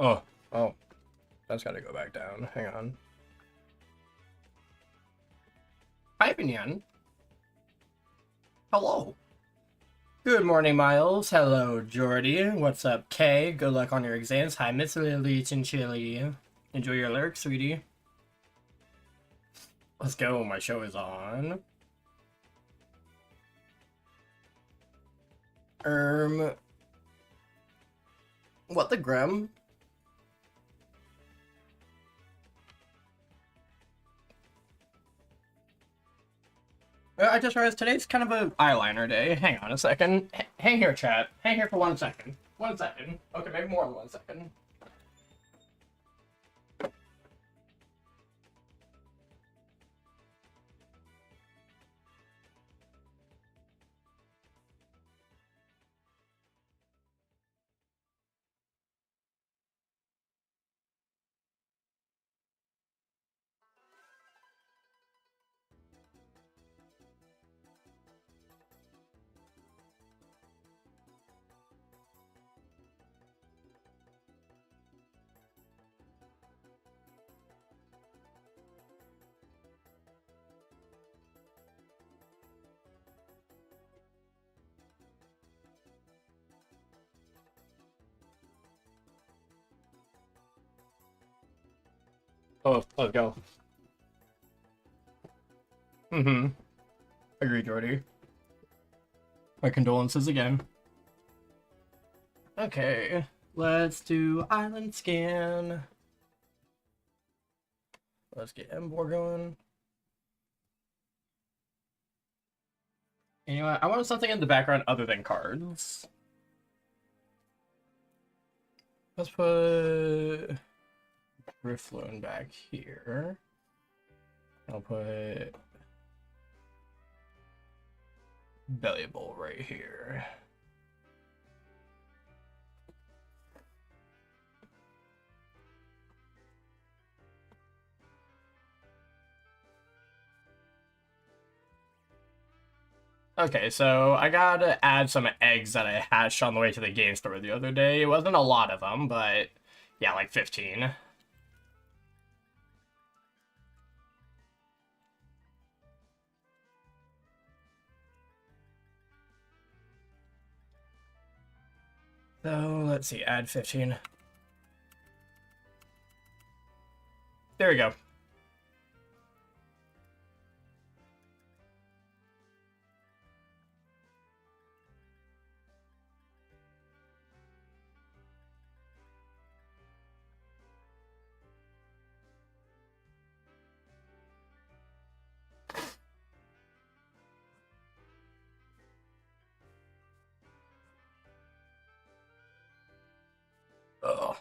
Oh, that's gotta go back down. Hang on. Hi, Pinyan. Hello. Good morning, Miles. Hello, Jordy. What's up, Kay? Good luck on your exams. Hi, Miss Lily Chinchilli. Enjoy your lurk, sweetie. Let's go. My show is on. What the grim? I just realized today's kind of an eyeliner day. Hang on a second. Hang here, chat. Hang here for 1 second. 1 second. Okay, maybe more than 1 second. Oh, let's go. Agree, Jordy. My condolences again. Okay, let's do Island Scan. Let's get Emboar going. You know what? I want something in the background other than cards. Let's put Griffloon back here. I'll put Belly Bowl right here. Okay, so I gotta add some eggs that I hatched on the way to the game store the other day. It wasn't a lot of them, but yeah, like 15. So let's see, add 15. There we go. Ugh.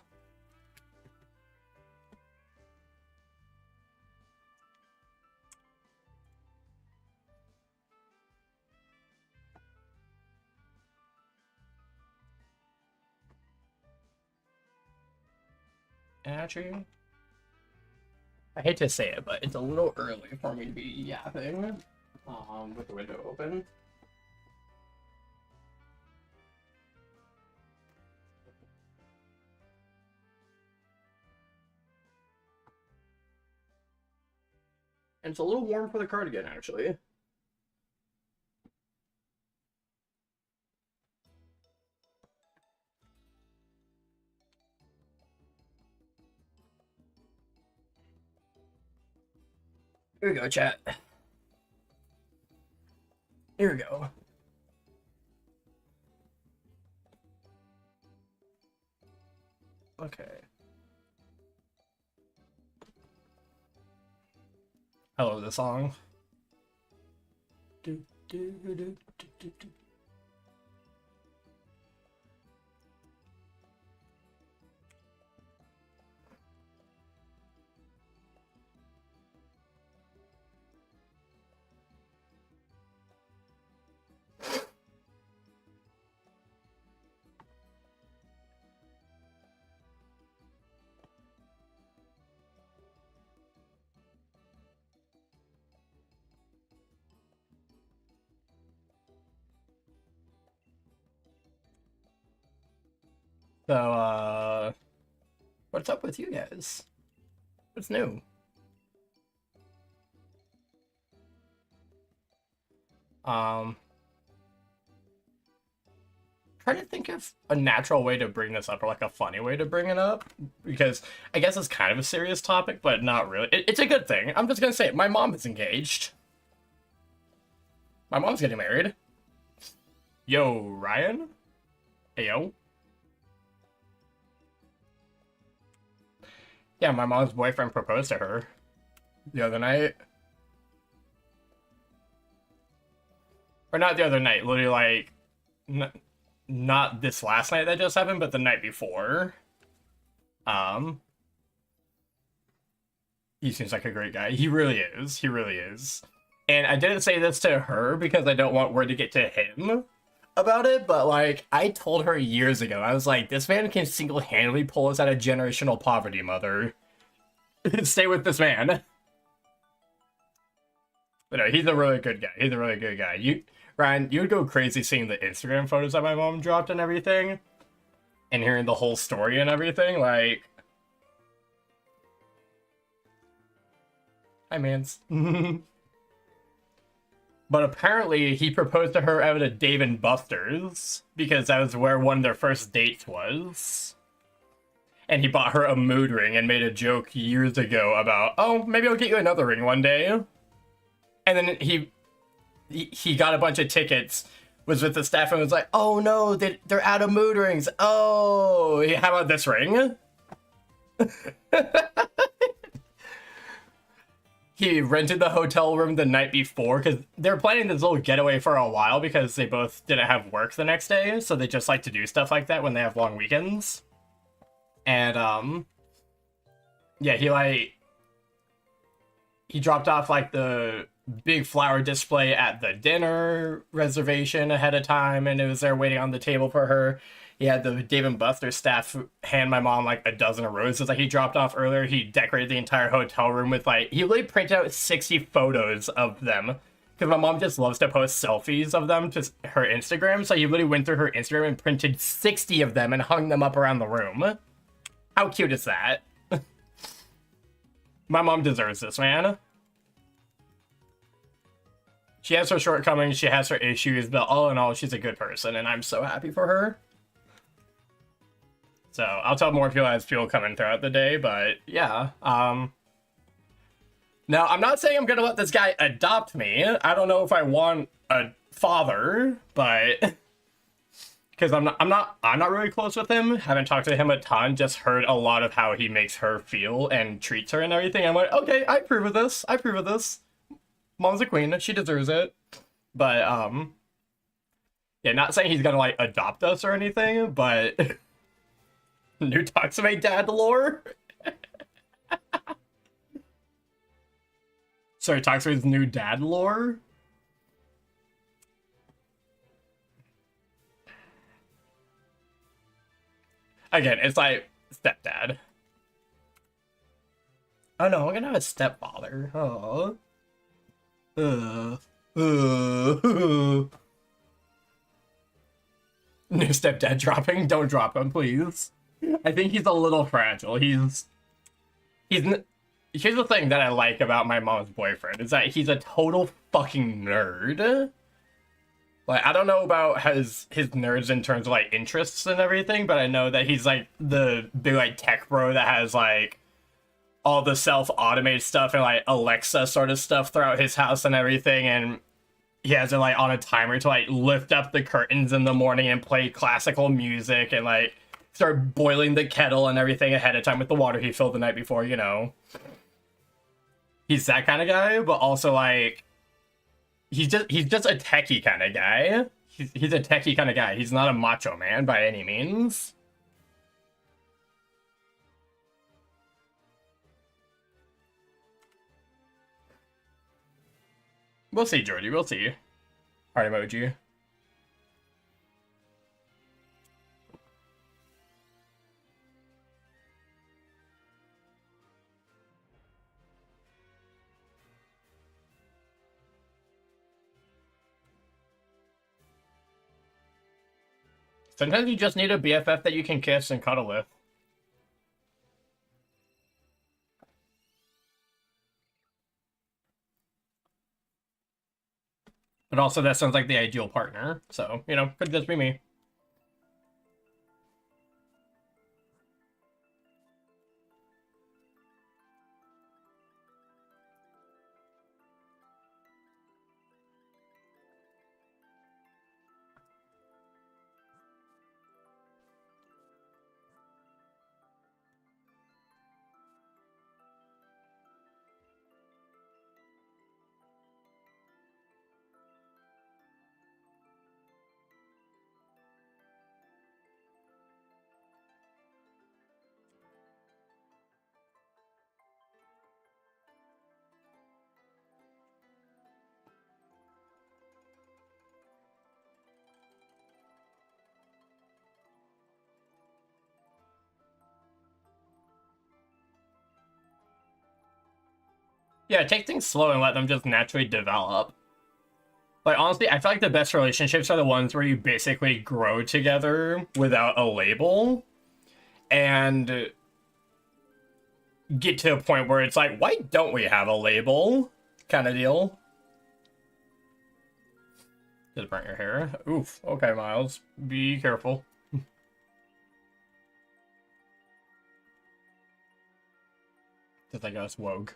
Actually, I hate to say it, but it's a little early for me to be yapping with the window open. And it's a little warm for the cardigan, actually. Here we go, chat. Here we go. Okay. I love this song. Do, do, do, do, do, do. So, What's up with you guys? What's new? Trying to think of a natural way to bring this up, or like a funny way to bring it up, because I guess it's kind of a serious topic, but not really. It's a good thing. I'm just gonna say it. My mom is engaged. My mom's getting married. Yo, Ryan? Hey, yo. Yeah, my mom's boyfriend proposed to her the other night. Or not the other night, literally like... Not this last night that just happened, but the night before. He seems like a great guy. He really is. He really is. And I didn't say this to her because I don't want word to get to him about it, but like, I told her years ago, I was like, this man can single-handedly pull us out of generational poverty, mother. Stay with this man. But no, he's a really good guy. He's a really good guy. Ryan, you would go crazy seeing the Instagram photos that my mom dropped and everything. And hearing the whole story and everything, like... Hi, mans. But apparently, he proposed to her out at Dave & Buster's, because that was where one of their first dates was. And he bought her a mood ring and made a joke years ago about, oh, maybe I'll get you another ring one day. And then he got a bunch of tickets, was with the staff, and was like, oh no, they're out of mood rings. Oh, how about this ring? He rented the hotel room the night before, because they were planning this little getaway for a while because they both didn't have work the next day, so they just like to do stuff like that when they have long weekends. And, yeah, he dropped off, like, the big flower display at the dinner reservation ahead of time, and it was there waiting on the table for her. He had the Dave & Buster's staff hand my mom like a dozen of roses like he dropped off earlier. He decorated the entire hotel room with like, he really printed out 60 photos of them, because my mom just loves to post selfies of them to her Instagram, so he literally went through her Instagram and printed 60 of them and hung them up around the room. How cute is that? My mom deserves this, man. She has her shortcomings, she has her issues, but all in all, she's a good person, and I'm so happy for her. So, I'll tell more people as people come in throughout the day, but yeah. Now, I'm not saying I'm gonna let this guy adopt me. I don't know if I want a father, but... Because I'm not really close with him. Haven't talked to him a ton, just heard a lot of how he makes her feel and treats her and everything. I'm like, okay, I approve of this. I approve of this. Mom's a queen, she deserves it. But, yeah, not saying he's gonna, like, adopt us or anything, but... New Toximae dad lore? Sorry, Toximae's new dad lore? Again, it's like, stepdad. Oh no, I'm gonna have a stepfather. Oh. New stepdad dropping? Don't drop him, please. I think he's a little fragile. Here's the thing that I like about my mom's boyfriend, is that he's a total fucking nerd. Like, I don't know about his nerds in terms of, like, interests and everything, but I know that he's, like, the big, like, tech bro that has, like, all the self-automated stuff and, like, Alexa sort of stuff throughout his house and everything, and he has it, like, on a timer to, like, lift up the curtains in the morning and play classical music and, like, start boiling the kettle and everything ahead of time with the water he filled the night before, you know. He's that kind of guy, but also, like, he's just a techie kind of guy. He's a techie kind of guy. He's not a macho man by any means. We'll see, Jordy. We'll see. Heart emoji. Sometimes you just need a BFF that you can kiss and cuddle with. But also that sounds like the ideal partner. So, you know, could just be me. Yeah, take things slow and let them just naturally develop. Like, honestly, I feel like the best relationships are the ones where you basically grow together without a label and get to a point where it's like, why don't we have a label? Kind of deal. Just burnt your hair. Oof. Okay, Miles. Be careful. Just like us, wogue.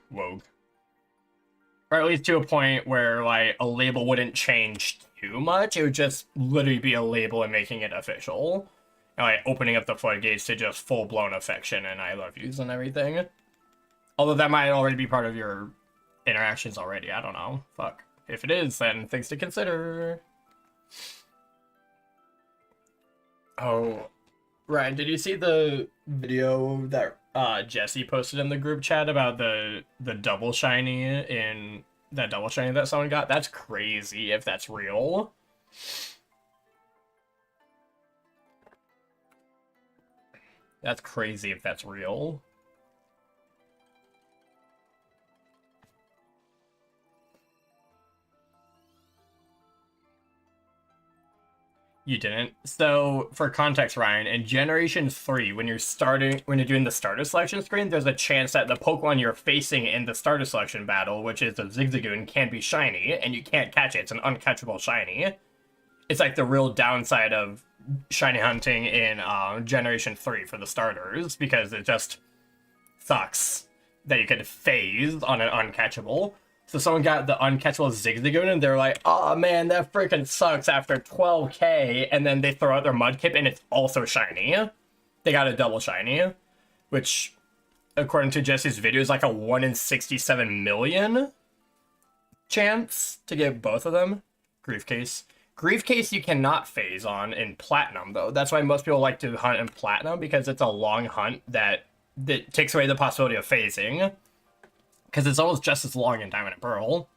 Or at least to a point where, like, a label wouldn't change too much. It would just literally be a label and making it official. And, like, opening up the floodgates to just full-blown affection and I love yous and everything. Although that might already be part of your interactions already. I don't know. Fuck. If it is, then things to consider. Oh, Ryan, did you see the video that Jesse posted in the group chat about the double shiny in that double shiny that someone got? That's crazy if that's real. That's crazy if that's real. You didn't. So for context, Ryan, in Generation 3, when you're doing the starter selection screen, there's a chance that the Pokemon you're facing in the starter selection battle, which is the Zigzagoon, can be shiny, and you can't catch it. It's an uncatchable shiny. It's like the real downside of shiny hunting in Generation 3 for the starters, because it just sucks that you could phase on an uncatchable. So someone got the uncatchable Zigzagoon and they're like, oh man, that freaking sucks after 12k, and then they throw out their Mudkip and it's also shiny. They got a double shiny, which, according to Jesse's video, is like a 1 in 67 million chance to get both of them. Griefcase. Griefcase you cannot phase on in Platinum, though. That's why most people like to hunt in Platinum, because it's a long hunt that takes away the possibility of phasing. Because it's almost just as long in Diamond and Pearl.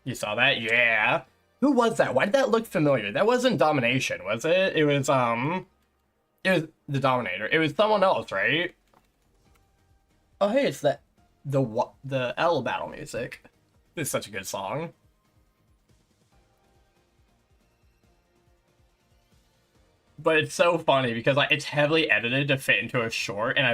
You saw that? Yeah. Who was that? Why did that look familiar? That wasn't Domination, was it? It was the Dominator. It was someone else, right? Oh, hey, it's the L battle music. This is such a good song. But it's so funny because, like, it's heavily edited to fit into a short, and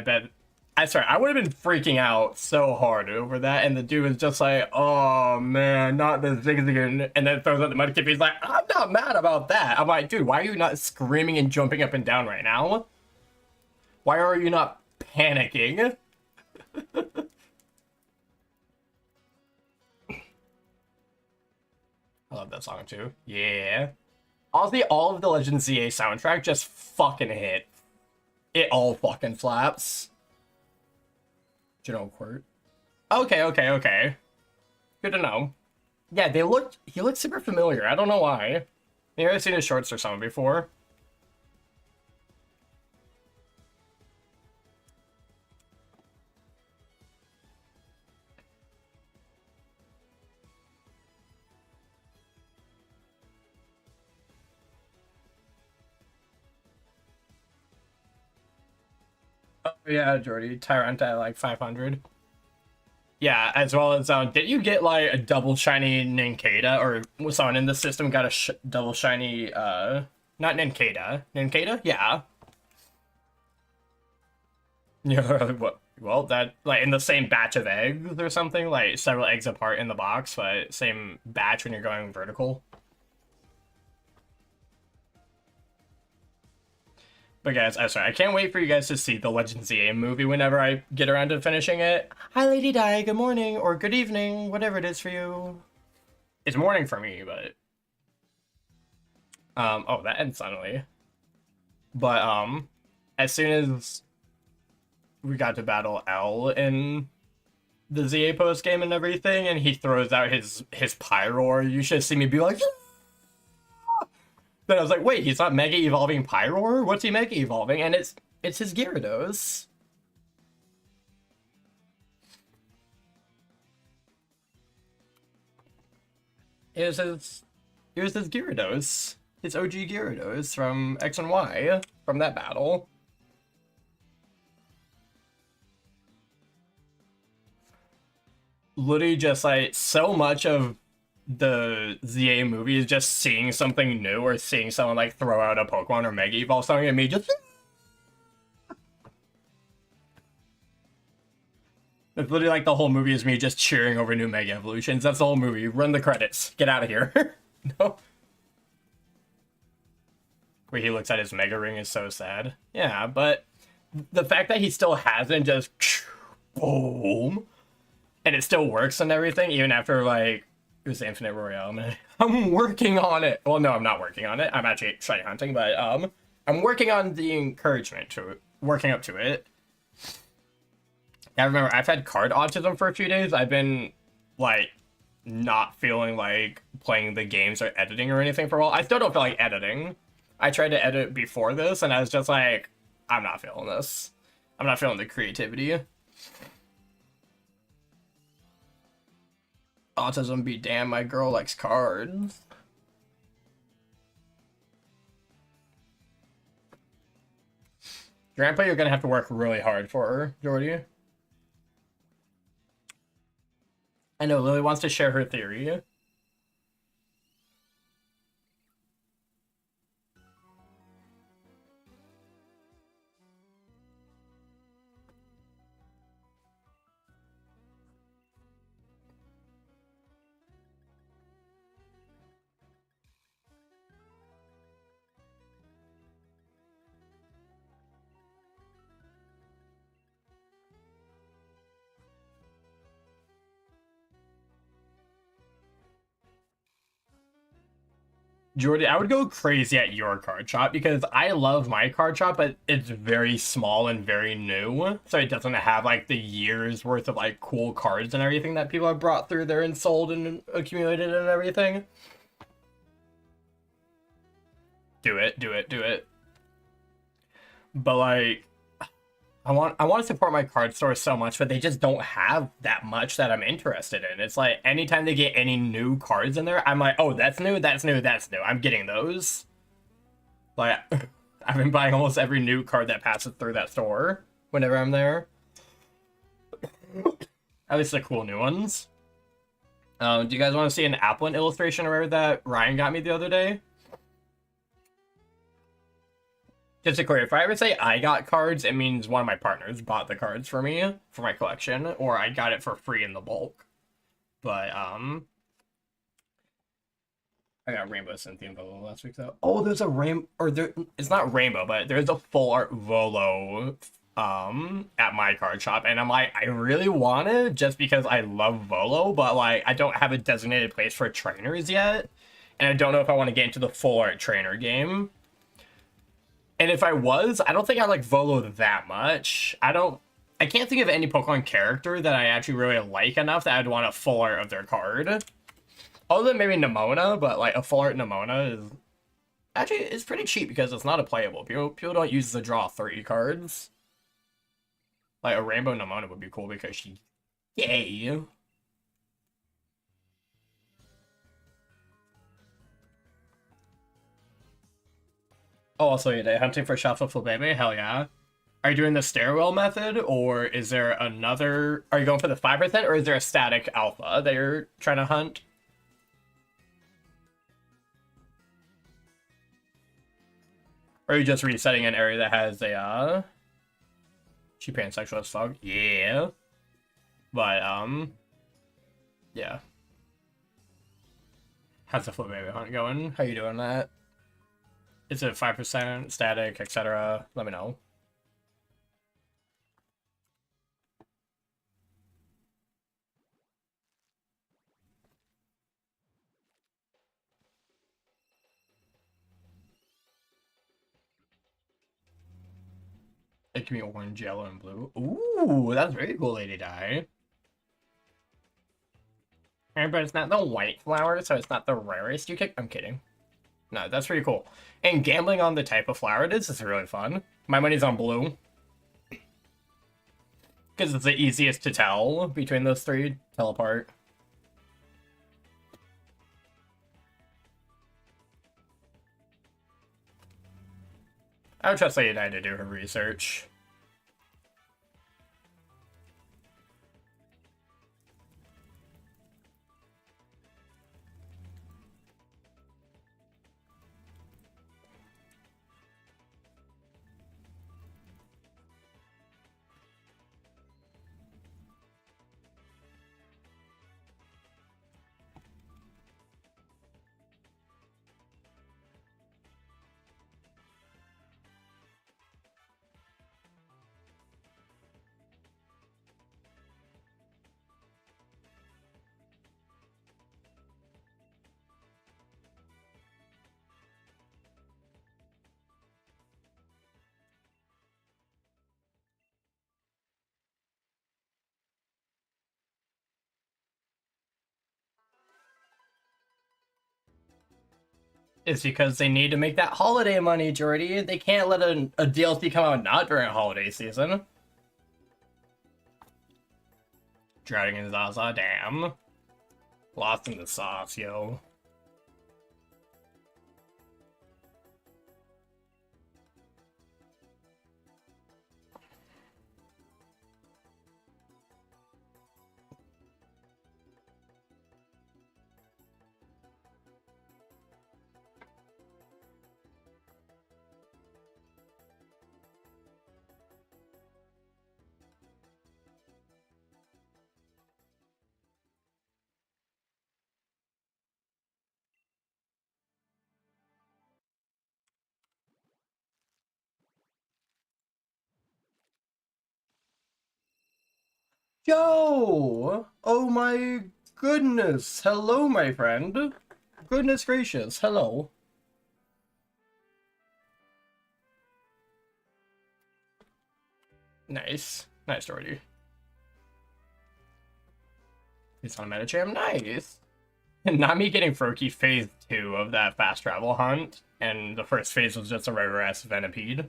I swear, I would have been freaking out so hard over that, and the dude was just like, oh man, not the Zigzagoon, and then throws out the Mudkip. He's like, I'm not mad about that. I'm like, dude, why are you not screaming and jumping up and down right now? Why are you not panicking? I love that song too. Yeah. Honestly, all of the Legend ZA soundtrack just fucking hit. It all fucking slaps. General Quirt. Okay. Good to know. Yeah, he looked super familiar. I don't know why. Maybe I've seen his shorts or something before. Oh yeah, Jordy. Tyrant at like 500. Yeah, as well as, did you get, like, a double shiny Nincada, or someone in the system got a double shiny, not Nincada. Nincada? Yeah. Yeah, what? Well, that, like, in the same batch of eggs or something, like, several eggs apart in the box, but same batch when you're going vertical. But guys, I'm sorry, I can't wait for you guys to see the Legends ZA movie whenever I get around to finishing it. Hi, Lady Di, good morning, or good evening, whatever it is for you. It's morning for me, but... oh, that ends suddenly. But, as soon as we got to battle L in the ZA post game and everything, and he throws out his Pyroar, you should see me be like, yeah! Then I was like, wait, he's not Mega Evolving Pyroar? What's he Mega Evolving? And it's his Gyarados. It was his Gyarados. His OG Gyarados from X and Y, from that battle. Literally just, like, so much of the ZA movie is just seeing something new or seeing someone, like, throw out a Pokemon or Mega Evolve something and me just... It's literally like the whole movie is me just cheering over new Mega Evolutions. That's the whole movie. Run the credits. Get out of here. No. Where he looks at his Mega Ring is so sad. Yeah, but the fact that he still hasn't just... Boom. And it still works and everything, even after, like, it was the Infinite Royale. I'm working on it. Well, no, I'm not working on it. I'm actually shiny hunting, but, I'm working on the encouragement to it. Working up to it. I remember, I've had card autism for a few days. I've been, like, not feeling like playing the games or editing or anything for a while. I still don't feel like editing. I tried to edit before this, and I was just like, I'm not feeling this. I'm not feeling the creativity. Autism be damn, my girl likes cards. Grandpa, you're gonna have to work really hard for her, Jordy. I know Lily wants to share her theory. Jordy, I would go crazy at your card shop because I love my card shop, but it's very small and very new. So it doesn't have like the years worth of like cool cards and everything that people have brought through there and sold and accumulated and everything. Do it, do it, do it. But like, I want to support my card store so much, but they just don't have that much that I'm interested in. It's like anytime they get any new cards in there, I'm like, oh, that's new, that's new, that's new. I'm getting those. Like, I've been buying almost every new card that passes through that store whenever I'm there. At least the cool new ones. Do you guys want to see an Applin illustration or that Ryan got me the other day? Just to clear, if I ever say I got cards, it means one of my partners bought the cards for me for my collection, or I got it for free in the bulk. But, I got Rainbow Cynthia and Volo last week, though. Oh, there's a it's not Rainbow, but there's a full art Volo, at my card shop, and I'm like, I really want it just because I love Volo, but, like, I don't have a designated place for trainers yet, and I don't know if I want to get into the full art trainer game. And if I was, I don't think I like Volo that much. I can't think of any Pokemon character that I actually really like enough that I'd want a full art of their card. Other than maybe Nemona, but like a full art Nemona is actually, it's pretty cheap because it's not a playable. People don't use the draw 3 cards. Like a Rainbow Nemona would be cool because she's gay. Oh, also, you're hunting for Shuffleful Baby? Hell yeah. Are you doing the stairwell method, or is there another... Are you going for the 5%, or is there a static alpha that you're trying to hunt? Or are you just resetting an area that has a, She pansexual as fuck. Yeah. But, yeah. How's the flip baby hunt going? How you doing that? Is it 5% static, etc.? Let me know. It can be orange, yellow, and blue. Ooh, that's very cool, Lady Di. But it's not the white flower, so it's not the rarest you kick. I'm kidding. No, that's pretty cool. And gambling on the type of flower it is really fun. My money's on blue. Because it's the easiest to tell between those three. Tell apart. I would trust Lady Di to do her research. It's because they need to make that holiday money, Jordy. They can't let a DLC come out not during holiday season. Dragon Zaza, damn. Lost in the sauce, yo. Yo! Oh my goodness! Hello, my friend. Goodness gracious, hello. Nice. Nice, Jordy. It's on Metacham. Nice. Not me getting Froakie phase 2 of that fast travel hunt, and the first phase was just a regular ass Venipede.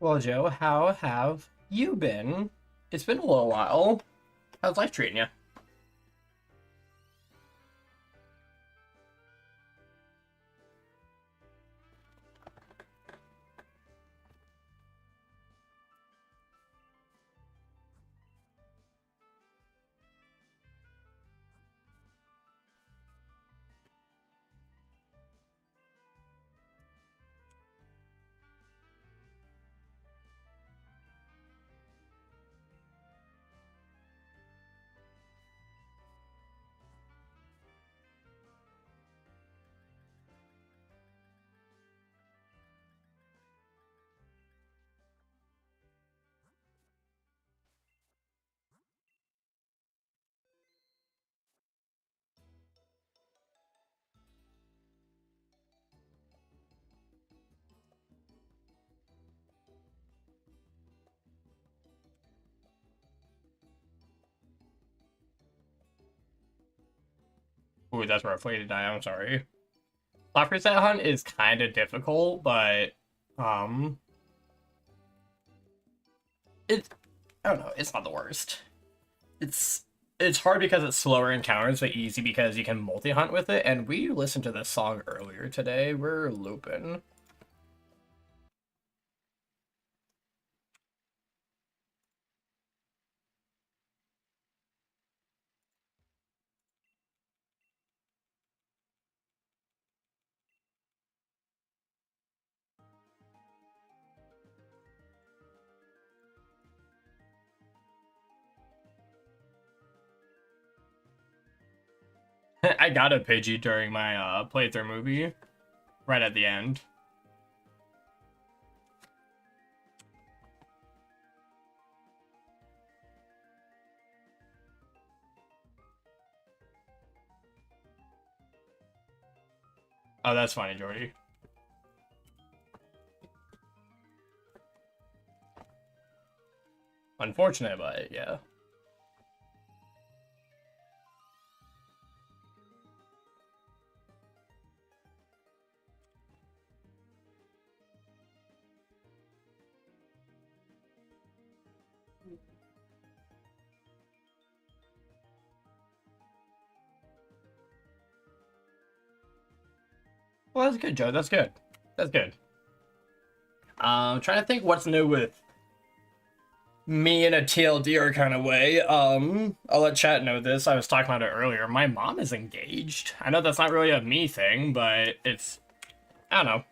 Well, Joe, how have you been? It's been a little while. How's life treating you? Ooh, that's roughly to die. I'm sorry. Flop reset hunt is kind of difficult, but um, it's I don't know. It's not the worst. It's it's hard because it's slower encounters, but easy because you can multi hunt with it. And we listened to this song earlier today. We're looping. I got a Pidgey during my playthrough movie, right at the end. Oh, that's funny, Jordy. Unfortunate, but yeah. Well, that's good, Joe. That's good. That's good. Trying to think what's new with me in a TLDR kind of way. I'll let chat know this. I was talking about it earlier. My mom is engaged. I know that's not really a me thing, but it's, I don't know.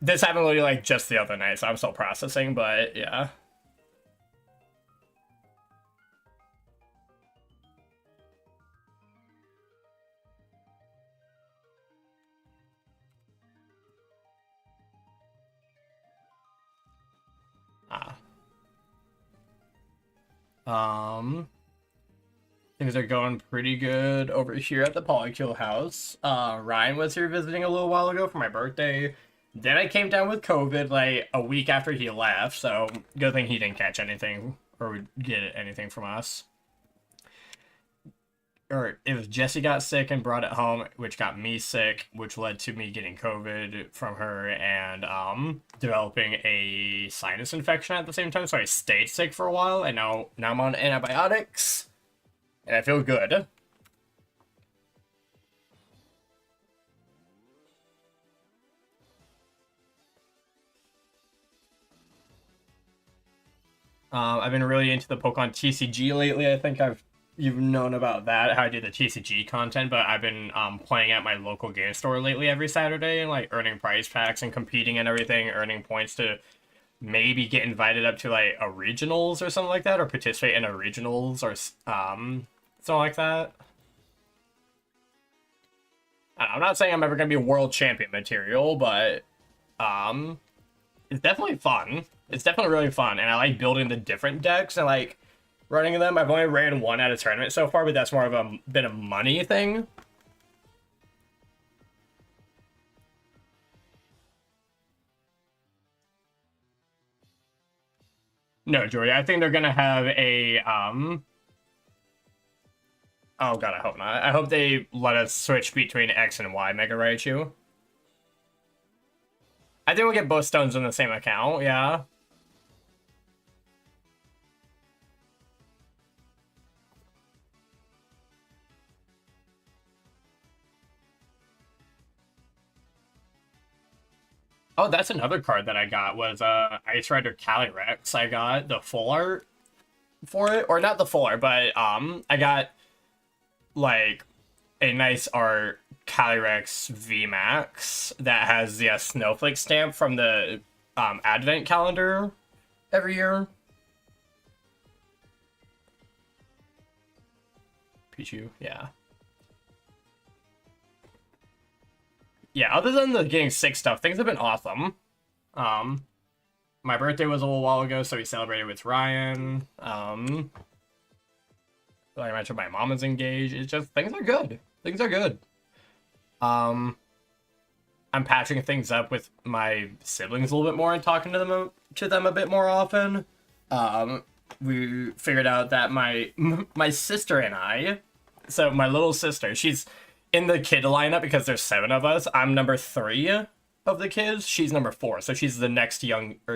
This happened literally like just the other night, so I'm still processing, but yeah. Ah. Things are going pretty good over here at the Polykill house. Ryan was here visiting a little while ago for my birthday. Then I came down with COVID like a week after he left, so good thing he didn't catch anything or get anything from us. Or it was Jesse got sick and brought it home, which got me sick, which led to me getting COVID from her and developing a sinus infection at the same time. So I stayed sick for a while, and now I'm on antibiotics, and I feel good. I've been really into the Pokemon TCG lately. I think you've known about that, how I do the TCG content, but I've been playing at my local game store lately every Saturday and like earning prize packs and competing and everything, earning points to maybe get invited up to like a regionals or something like that, or participate in a regionals or something like that. I'm not saying I'm ever gonna be world champion material, but um, it's definitely fun. It's definitely really fun, and I like building the different decks and like running them. I've only ran one at a tournament so far, but that's more of a bit of money thing. No, Jory, I think they're gonna have a oh god, I hope not. I hope they let us switch between X and Y Mega Raichu. I think we'll get both stones in the same account, yeah. Oh, that's another card that I got was Ice Rider Calyrex. I got the full art for it, or not the full art, but I got like a nice art Calyrex VMAX that has the snowflake stamp from the advent calendar every year. Pichu, yeah. Yeah, other than the getting sick stuff, things have been awesome. My birthday was a little while ago, so we celebrated with Ryan. Like I mentioned, my mom is engaged. It's just things are good. Things are good. I'm patching things up with my siblings a little bit more and talking to them a bit more often. We figured out that my sister and I, so my little sister, in the kid lineup, because there's 7 of us, I'm number 3 of the kids. She's number 4, so she's the next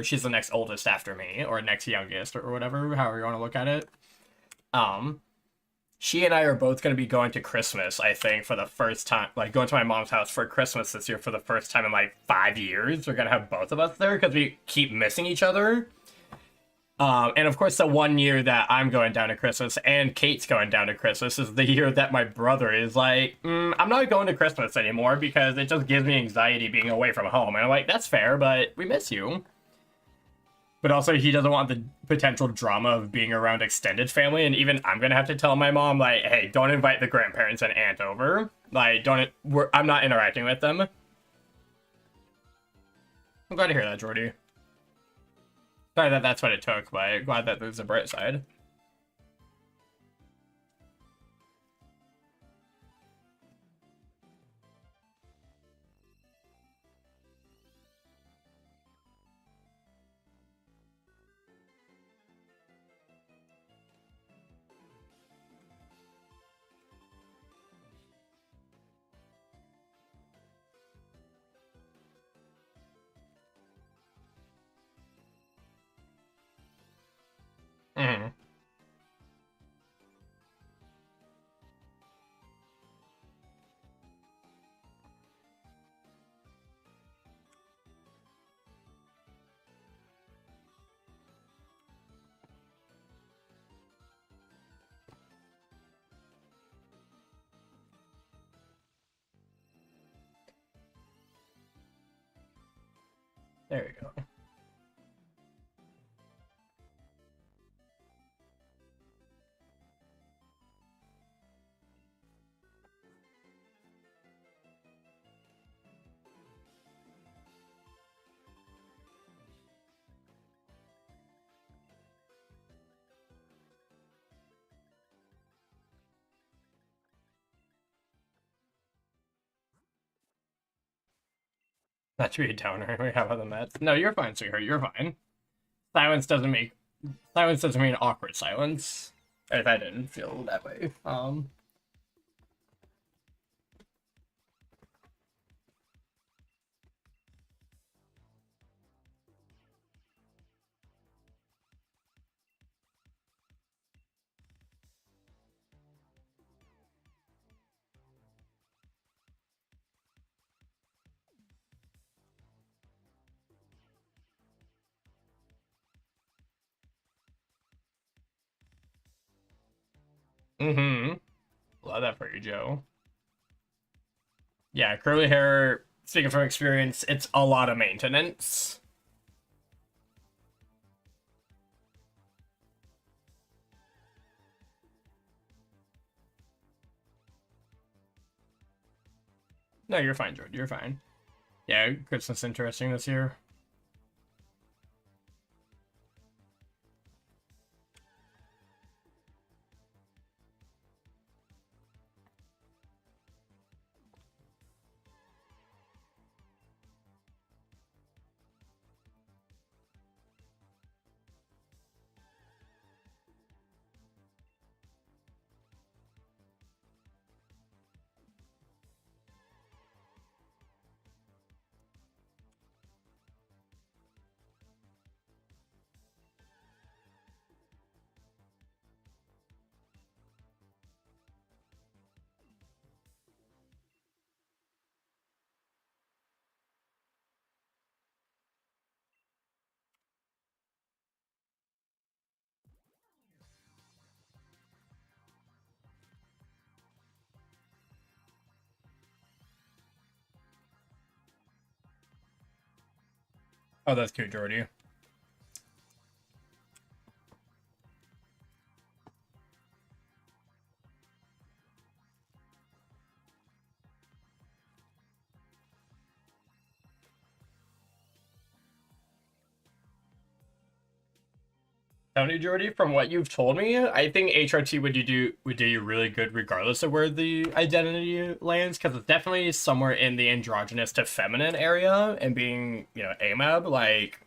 she's the next oldest after me, or next youngest, or whatever, however you want to look at it. She and I are both going to be going to Christmas, I think, for the first time, like going to my mom's house for Christmas this year for the first time in like 5 years. We're going to have both of us there because we keep missing each other. And of course, the 1 year that I'm going down to Christmas and Kate's going down to Christmas is the year that my brother is like, I'm not going to Christmas anymore because it just gives me anxiety being away from home. And I'm like, that's fair, but we miss you. But also, he doesn't want the potential drama of being around extended family. And even I'm going to have to tell my mom, like, hey, don't invite the grandparents and aunt over. Like, I'm not interacting with them. I'm glad to hear that, Jordy. Sorry that that's what it took, but glad that there's a bright side. Mm-hmm. There you go. Not to be a downer. We have other meds. No, you're fine, sweetheart. You're fine. Silence doesn't mean awkward silence. If I didn't feel that way. Mm-hmm. Love that for you, Joe. Yeah, curly hair, speaking from experience, it's a lot of maintenance. No, you're fine, Jordan. You're fine. Yeah, Christmas interesting this year. Oh, that's cute, Jordy. Tony, Jordy, from what you've told me, I think HRT would do you really good regardless of where the identity lands, because it's definitely somewhere in the androgynous to feminine area, and being, you know, AMAB, like,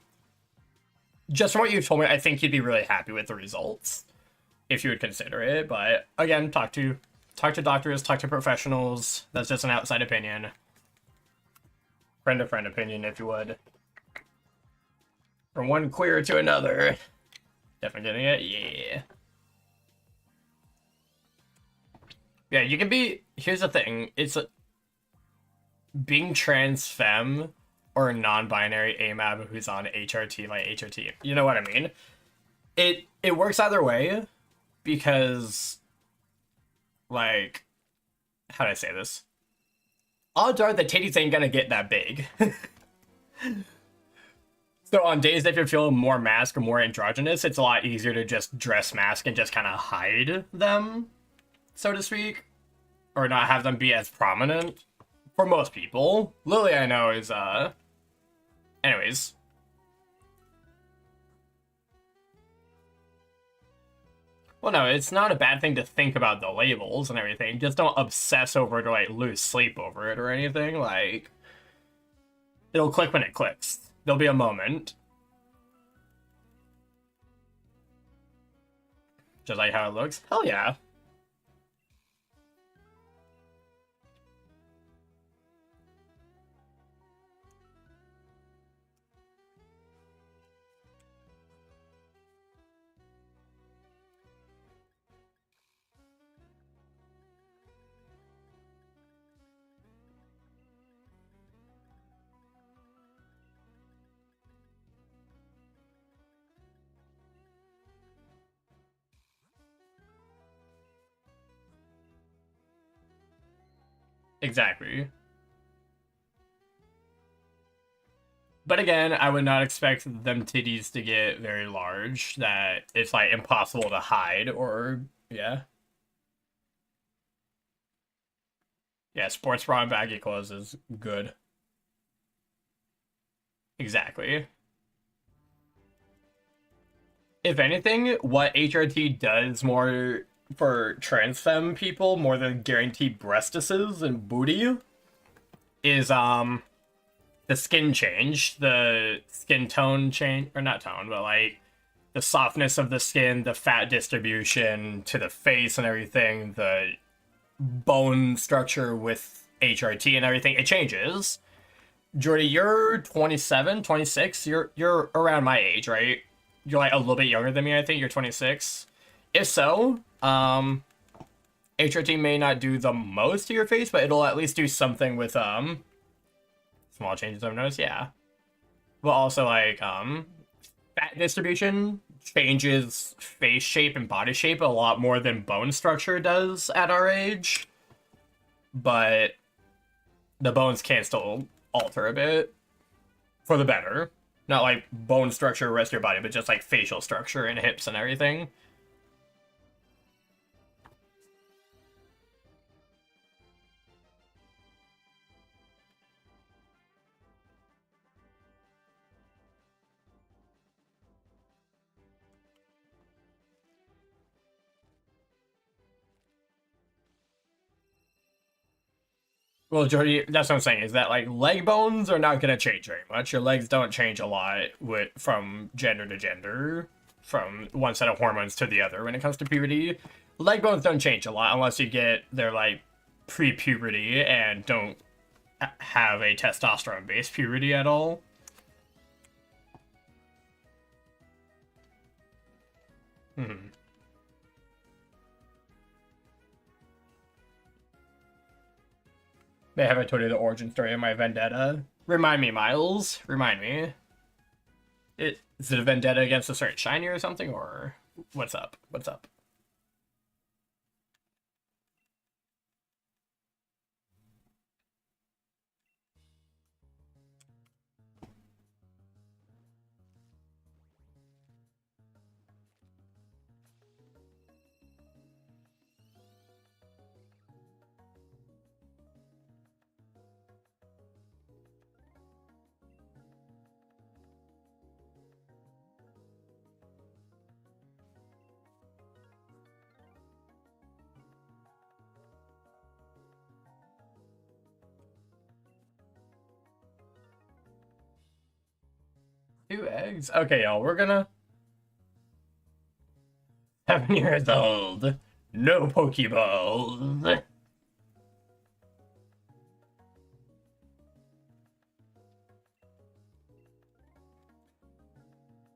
just from what you've told me, I think you'd be really happy with the results if you would consider it. But again, talk to Talk to doctors, talk to professionals. That's just an outside opinion. Friend to friend opinion, if you would. From one queer to another. Definitely getting it? Yeah. Yeah, you can be... Here's the thing. It's... being trans femme or non-binary AMAB who's on HRT, like HRT. You know what I mean? It works either way because... Like... How do I say this? Odds are the titties ain't gonna get that big. So on days that you're feeling more mask or more androgynous, it's a lot easier to just dress mask and just kind of hide them, so to speak. Or not have them be as prominent. For most people. Lily, I know, is, anyways. Well, no, it's not a bad thing to think about the labels and everything. Just don't obsess over it or, like, lose sleep over it or anything. Like, it'll click when it clicks. There'll be a moment. Just like how it looks. Hell yeah. Exactly. But again, I would not expect them titties to get very large, that it's, like, impossible to hide, or, yeah. Yeah, sports bra and baggy clothes is good. Exactly. If anything, what HRT does more for trans femme people, more than guaranteed breastises and booty, is, the skin change, the skin tone change, or not tone, but, like, the softness of the skin, the fat distribution to the face and everything, the bone structure with HRT and everything, it changes. Jordy, you're 27, 26, you're around my age, right? You're, like, a little bit younger than me, I think. You're 26. If so, HRT may not do the most to your face, but it'll at least do something with, small changes I've noticed, yeah. But also, like, fat distribution changes face shape and body shape a lot more than bone structure does at our age. But the bones can still alter a bit for the better. Not like bone structure, rest of your body, but just like facial structure and hips and everything. Well, Jordy, that's what I'm saying, is that, like, leg bones are not going to change very much. Your legs don't change a lot from gender to gender, from one set of hormones to the other when it comes to puberty. Leg bones don't change a lot unless you get their, like, pre-puberty and don't have a testosterone-based puberty at all. Hmm. May have I told you the origin story of my vendetta? Remind me, Miles. Remind me. Is it a vendetta against a certain shiny or something, or what's up? What's up? Two eggs? Okay, y'all, we're gonna... 7 years old. No Pokeballs.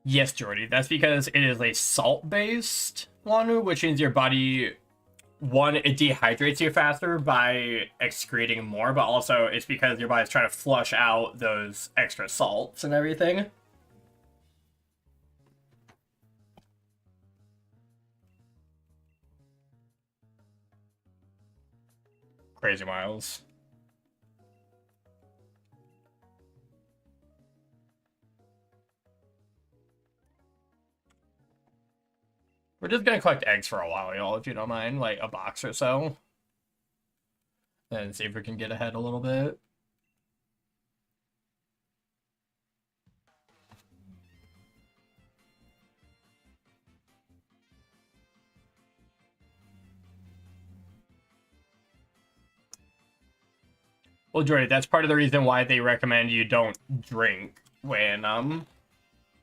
Yes, Jordy, that's because it is a salt-based one, which means your body, one, it dehydrates you faster by excreting more, but also it's because your body's trying to flush out those extra salts and everything. Crazy Miles. We're just gonna collect eggs for a while, y'all, if you don't mind, like a box or so. And see if we can get ahead a little bit. Well, Jordy, that's part of the reason why they recommend you don't drink when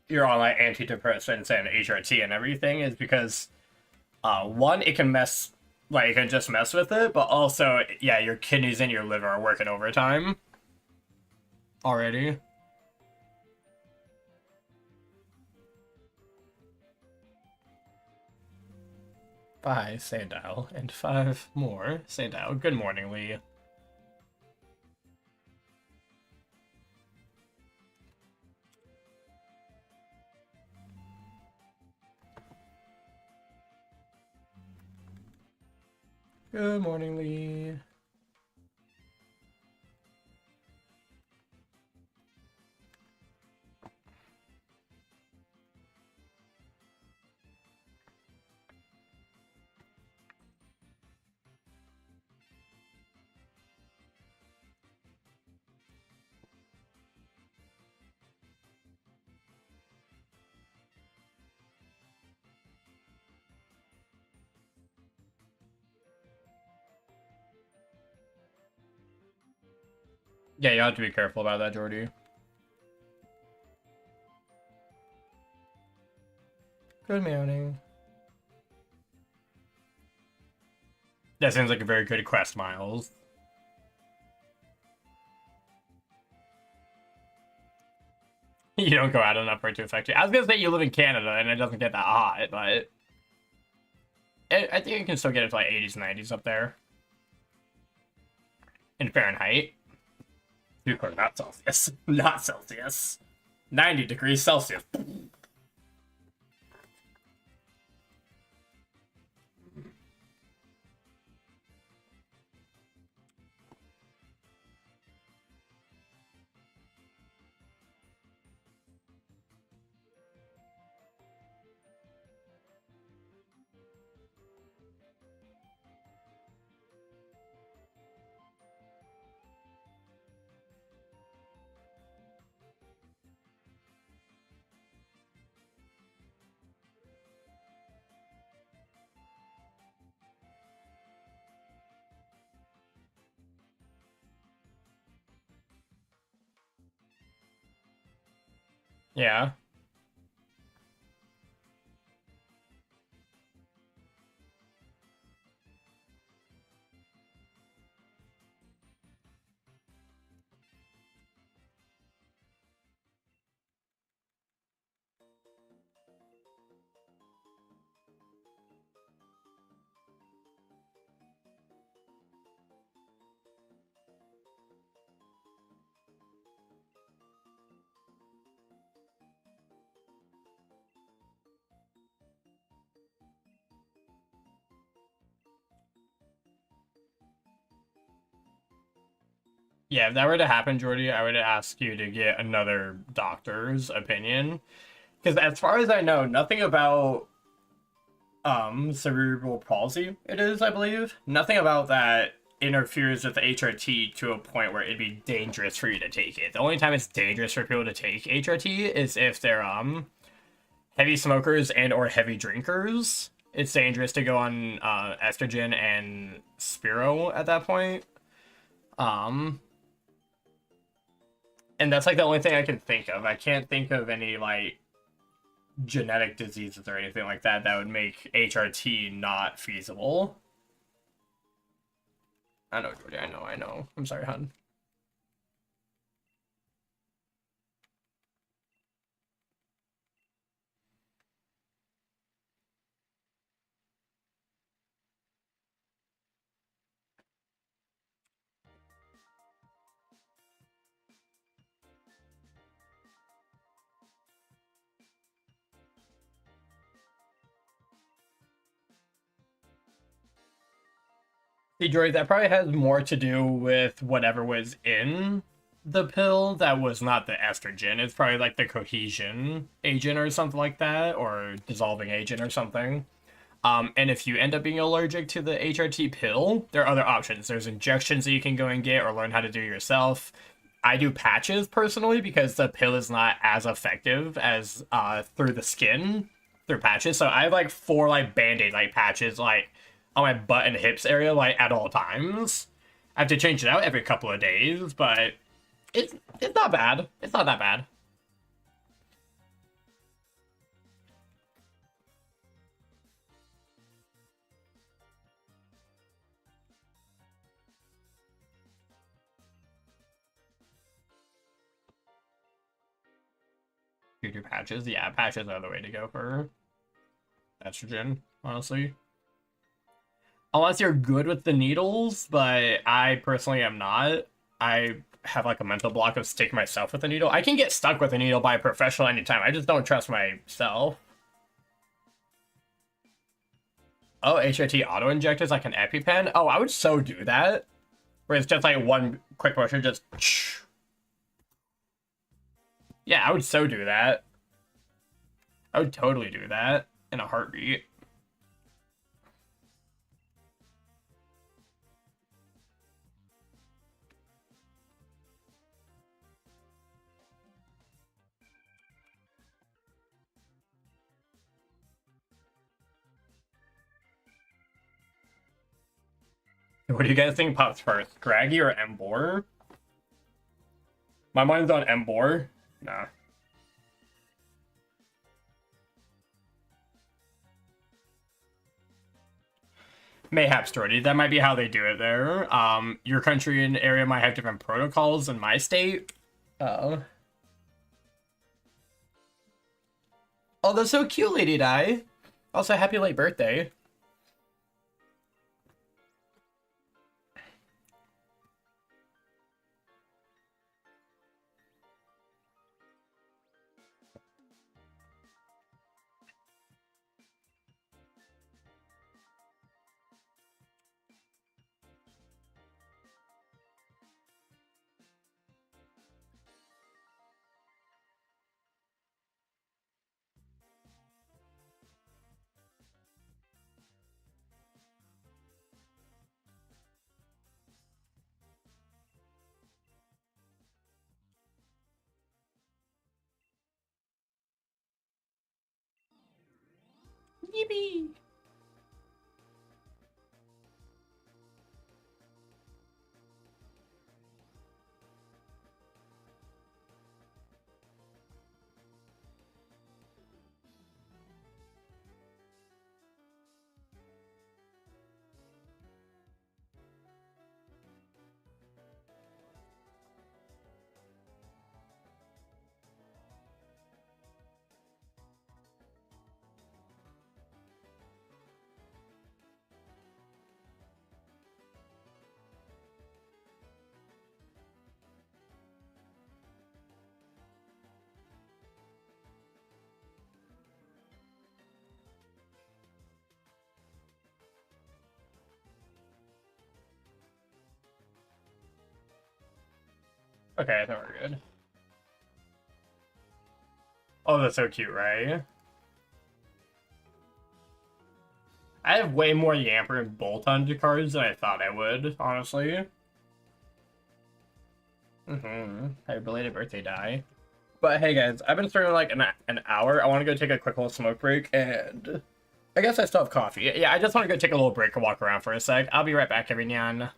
you're on like antidepressants and HRT and everything, is because one, it can mess, like, it can just mess with it, but also, yeah, your kidneys and your liver are working overtime already. Bye, Sandile, and 5 more. Sandile, good morning, Lee. Good morning, Lee. Yeah, you have to be careful about that, Jordy. Good morning. That seems like a very good quest, Miles. You don't go out enough for it to affect you. I was gonna say you live in Canada and it doesn't get that hot, but I think you can still get it to like 80s and 90s up there. In Fahrenheit. Not Celsius. Not Celsius. 90 degrees Celsius. Yeah. Yeah, if that were to happen, Jordy, I would ask you to get another doctor's opinion. Because as far as I know, nothing about cerebral palsy, it is, I believe. Nothing about that interferes with the HRT to a point where it'd be dangerous for you to take it. The only time it's dangerous for people to take HRT is if they're heavy smokers and or heavy drinkers. It's dangerous to go on estrogen and Spiro at that point. And that's like the only thing I can think of. I can't think of any like genetic diseases or anything like that that would make HRT not feasible. I know, Jordy, I know. I'm sorry, hon. See, Jory, that probably has more to do with whatever was in the pill that was not the estrogen. It's probably like the cohesion agent or something like that, or dissolving agent or something. And if you end up being allergic to the HRT pill, there are other options. There's injections that you can go and get or learn how to do yourself. I do patches personally because the pill is not as effective as through the skin through patches. So I have like 4 like band-aid like patches like on my butt and hips area like at all times. I have to change it out every couple of days, but it's not bad. It's not that bad. You do patches? Yeah, patches are the way to go for estrogen, honestly. Unless you're good with the needles, but I personally am not. I have like a mental block of sticking myself with a needle. I can get stuck with a needle by a professional anytime. I just don't trust myself. Oh, HRT auto injectors like an EpiPen? Oh, I would so do that. Where it's just like one quick motion, just. Yeah, I would so do that. I would totally do that in a heartbeat. What do you guys think pops first, Scraggy or Emboar? My mind's on Emboar. Nah. Mayhaps, Jordy. That might be how they do it there. Your country and area might have different protocols than my state. Oh. Oh, that's so cute, Lady Di. Also, happy late birthday. Yippee! Okay, I think we're good. Oh, that's so cute, right? I have way more Yamper and Boltund cards than I thought I would, honestly. Happy belated birthday, Di. But hey guys, I've been streaming like an hour. I want to go take a quick little smoke break, and I guess I still have coffee. Yeah, I just want to go take a little break and walk around for a sec. I'll be right back, everyone.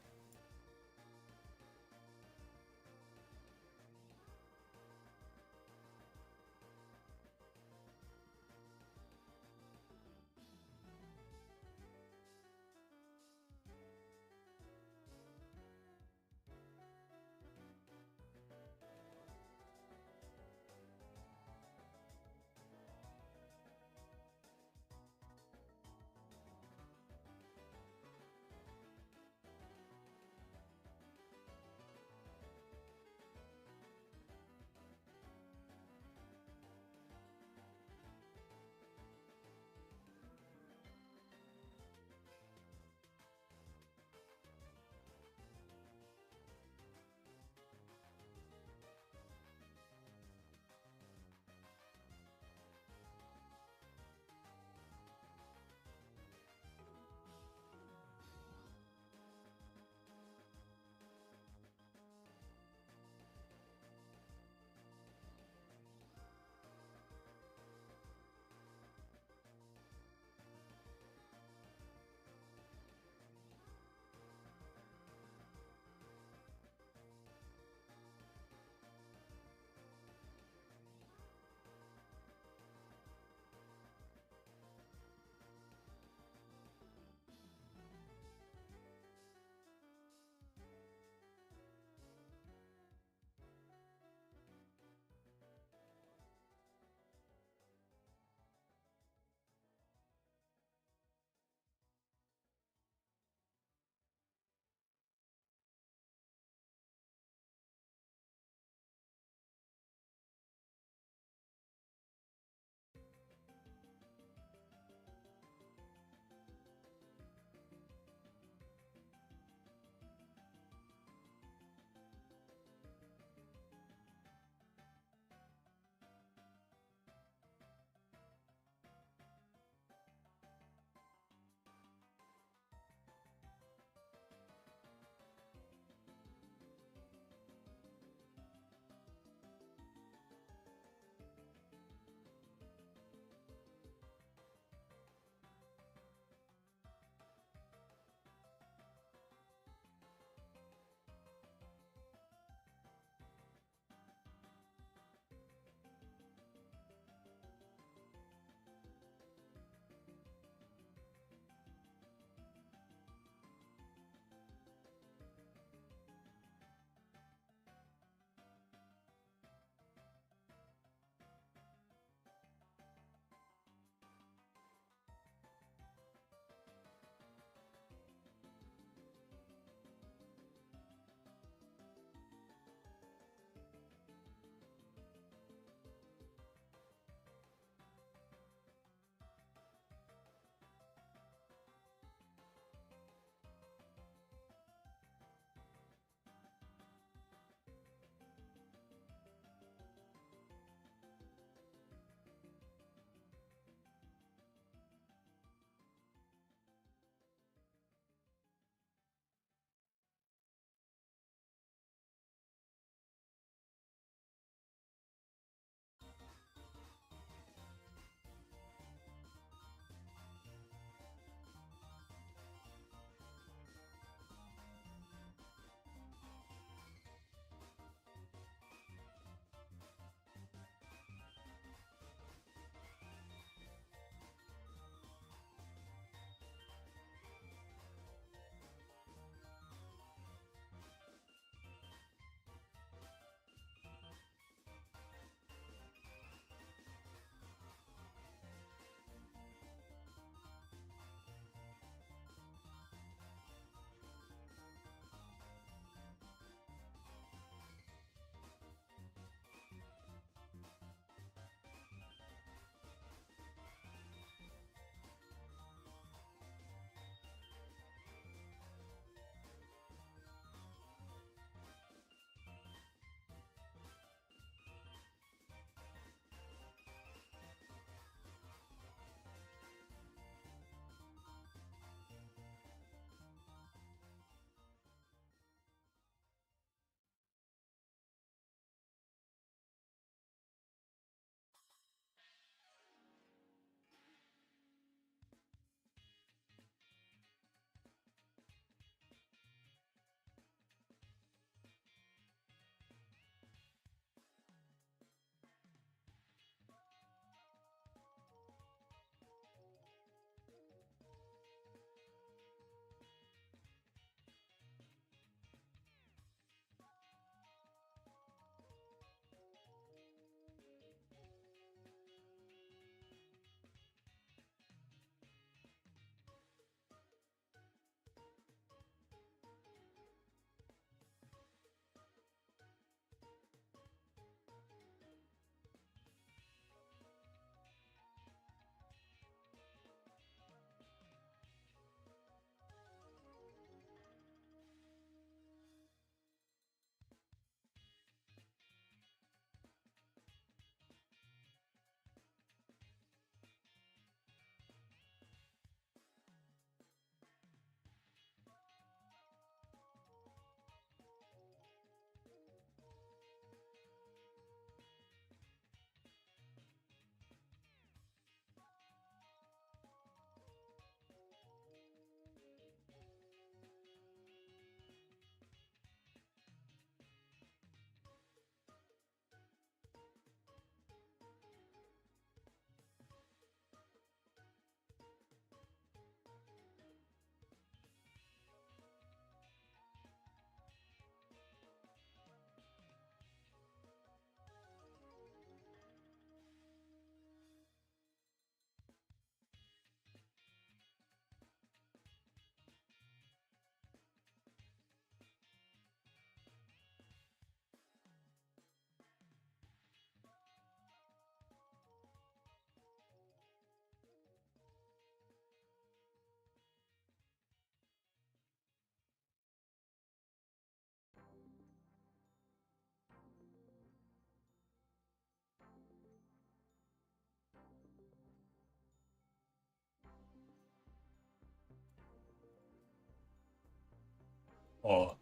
Oh.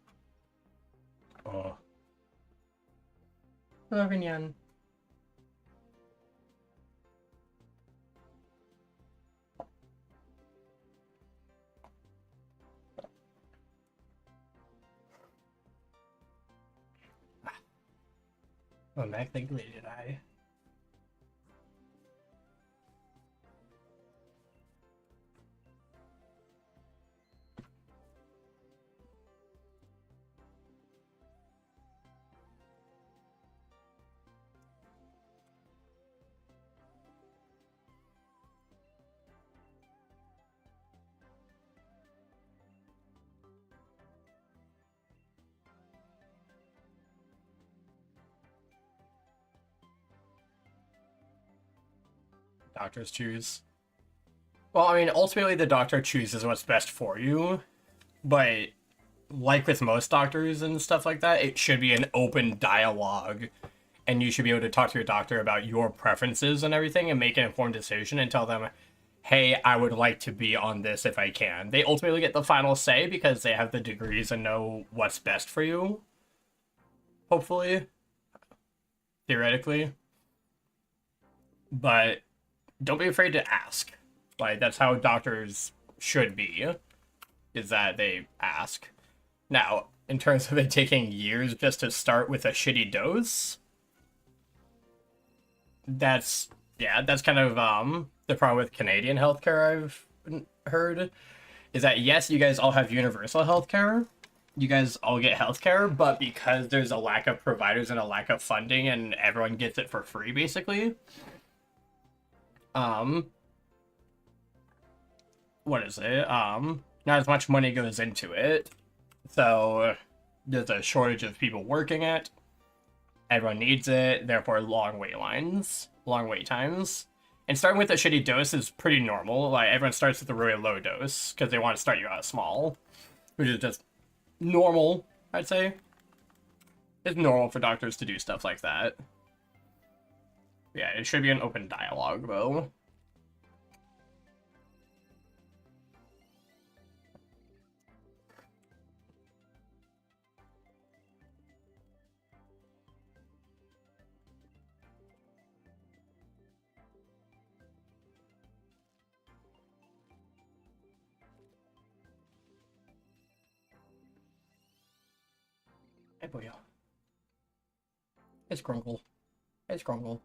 Oh. Hello, Vinyan. Oh, Mac, thank you, did I? Doctors choose. Well, I mean, ultimately the doctor chooses what's best for you, but like with most doctors and stuff like that, it should be an open dialogue, and you should be able to talk to your doctor about your preferences and everything and make an informed decision and tell them, hey, I would like to be on this if I can. They ultimately get the final say because they have the degrees and know what's best for you. Hopefully. Theoretically. But don't be afraid to ask. Like, that's how doctors should be, is that they ask. Now, in terms of it taking years just to start with a shitty dose, that's kind of the problem with Canadian healthcare, I've heard, is that yes, you guys all have universal healthcare, you guys all get healthcare, but because there's a lack of providers and a lack of funding and everyone gets it for free basically, what is it? Not as much money goes into it. So there's a shortage of people working it. Everyone needs it, therefore long wait lines, long wait times. And starting with a shitty dose is pretty normal. Like, everyone starts with a really low dose because they want to start you out small, which is just normal, I'd say. It's normal for doctors to do stuff like that. Yeah, it should be an open dialogue, though. Hey, boy. It's Grunkle. It's Grunkle.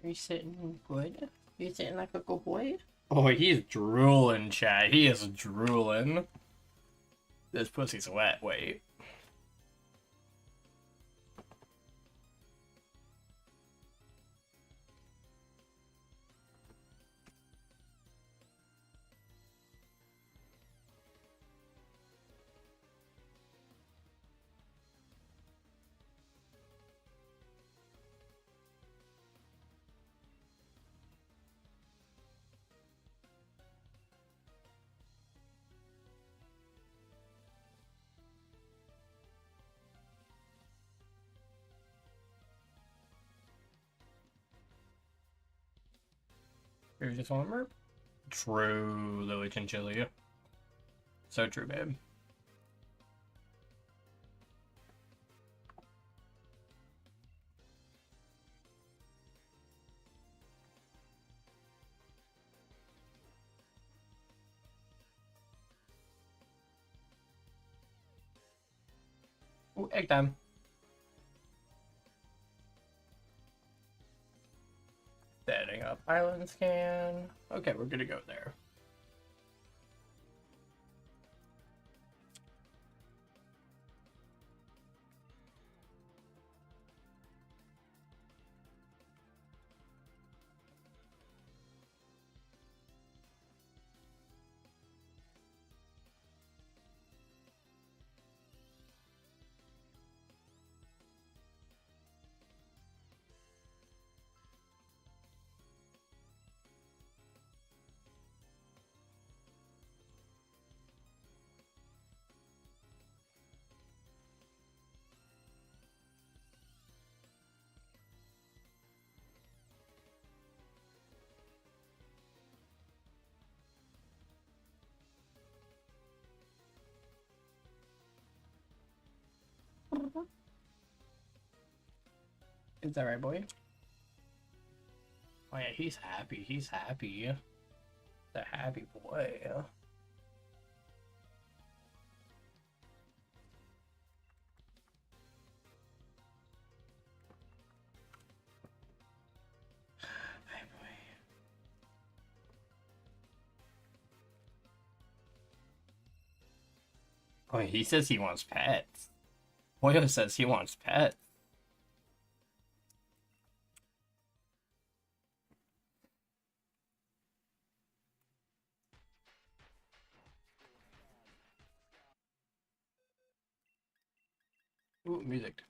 Are you sitting good? Are you sitting like a good boy? Oh, he's drooling, chat. He is drooling. This pussy's wet. Wait. Here's just one more. True, Lily Chinchilla. So true, babe. Ooh, egg time. Setting up Island Scan. Okay, we're gonna go there. Is that right, boy? Oh yeah, he's happy. He's happy. The happy boy. Hi, boy. Oh, he says he wants pets. Boyo says he wants pets. Ooh, music.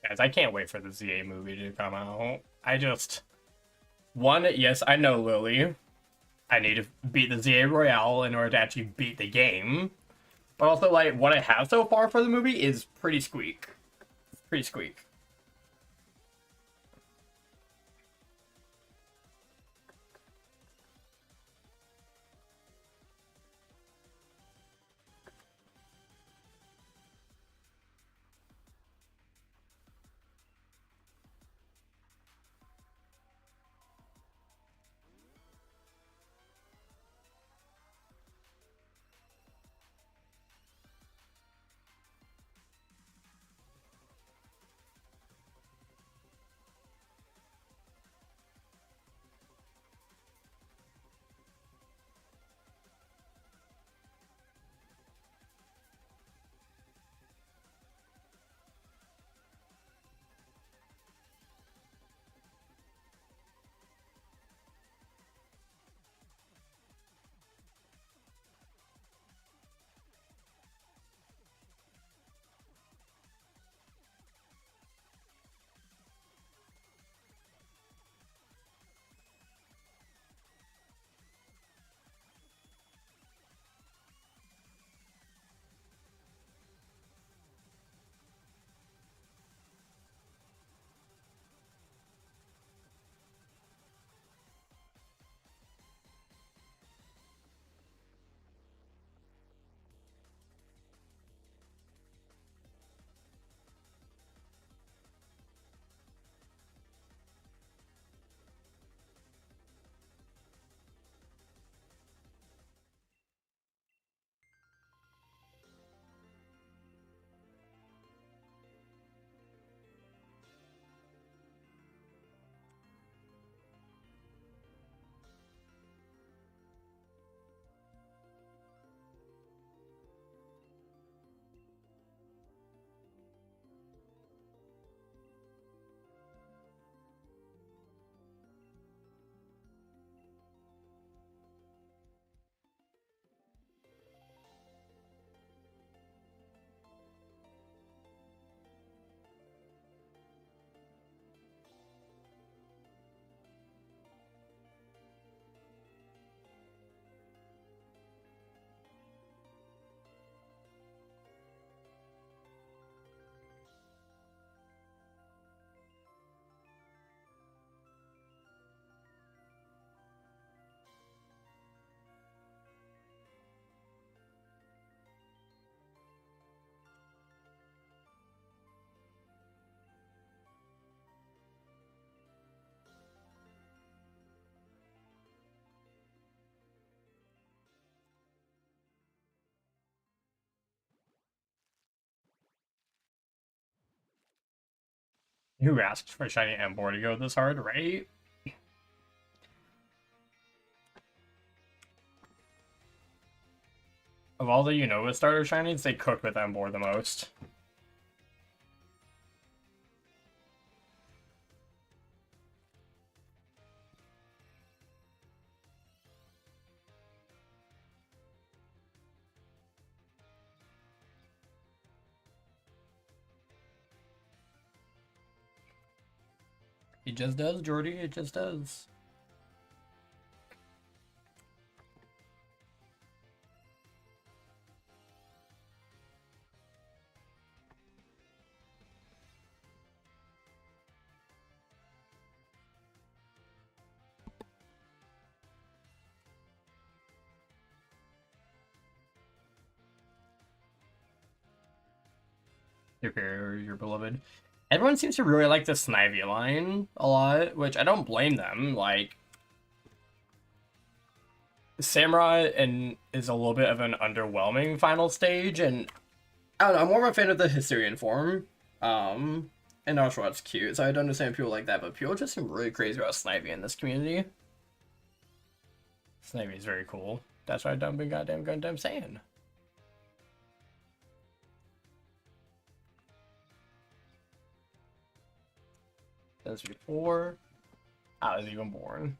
Guys, I can't wait for the ZA movie to come out. One, yes, I know Lily. I need to beat the ZA Royale in order to actually beat the game. But also, like, what I have so far for the movie is pretty squeak. Pretty squeak. Who asked for Shiny Emboar to go this hard, right? Of all the Unova starter Shinies, they cook with Emboar the most. It just does, Jordy. It just does. Your beloved. Everyone seems to really like the Snivy line a lot, which I don't blame them. Like, Samurai and is a little bit of an underwhelming final stage, and I don't know, I'm more of a fan of the Hysterian form. And also it's cute, so I don't understand people like that, but people just seem really crazy about Snivy in this community. Snivy is very cool. That's what I've been goddamn saying. That's before I was even born.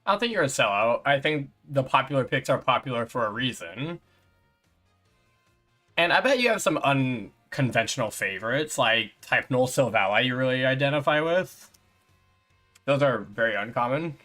I don't think you're a sellout. I think the popular picks are popular for a reason. And I bet you have some unconventional favorites, like type Null Silvala you really identify with. Those are very uncommon.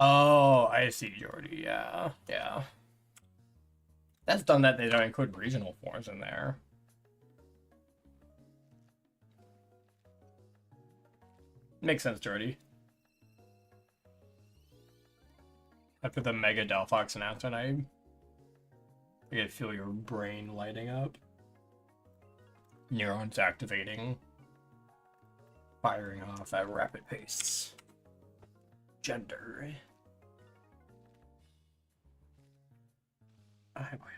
Oh, I see, Jordy. Yeah, yeah. That's done that they don't include regional forms in there. Makes sense, Jordy. After the Mega Delphox announcement, I could feel your brain lighting up. Neurons activating. Firing off at rapid pace. Gender. I will.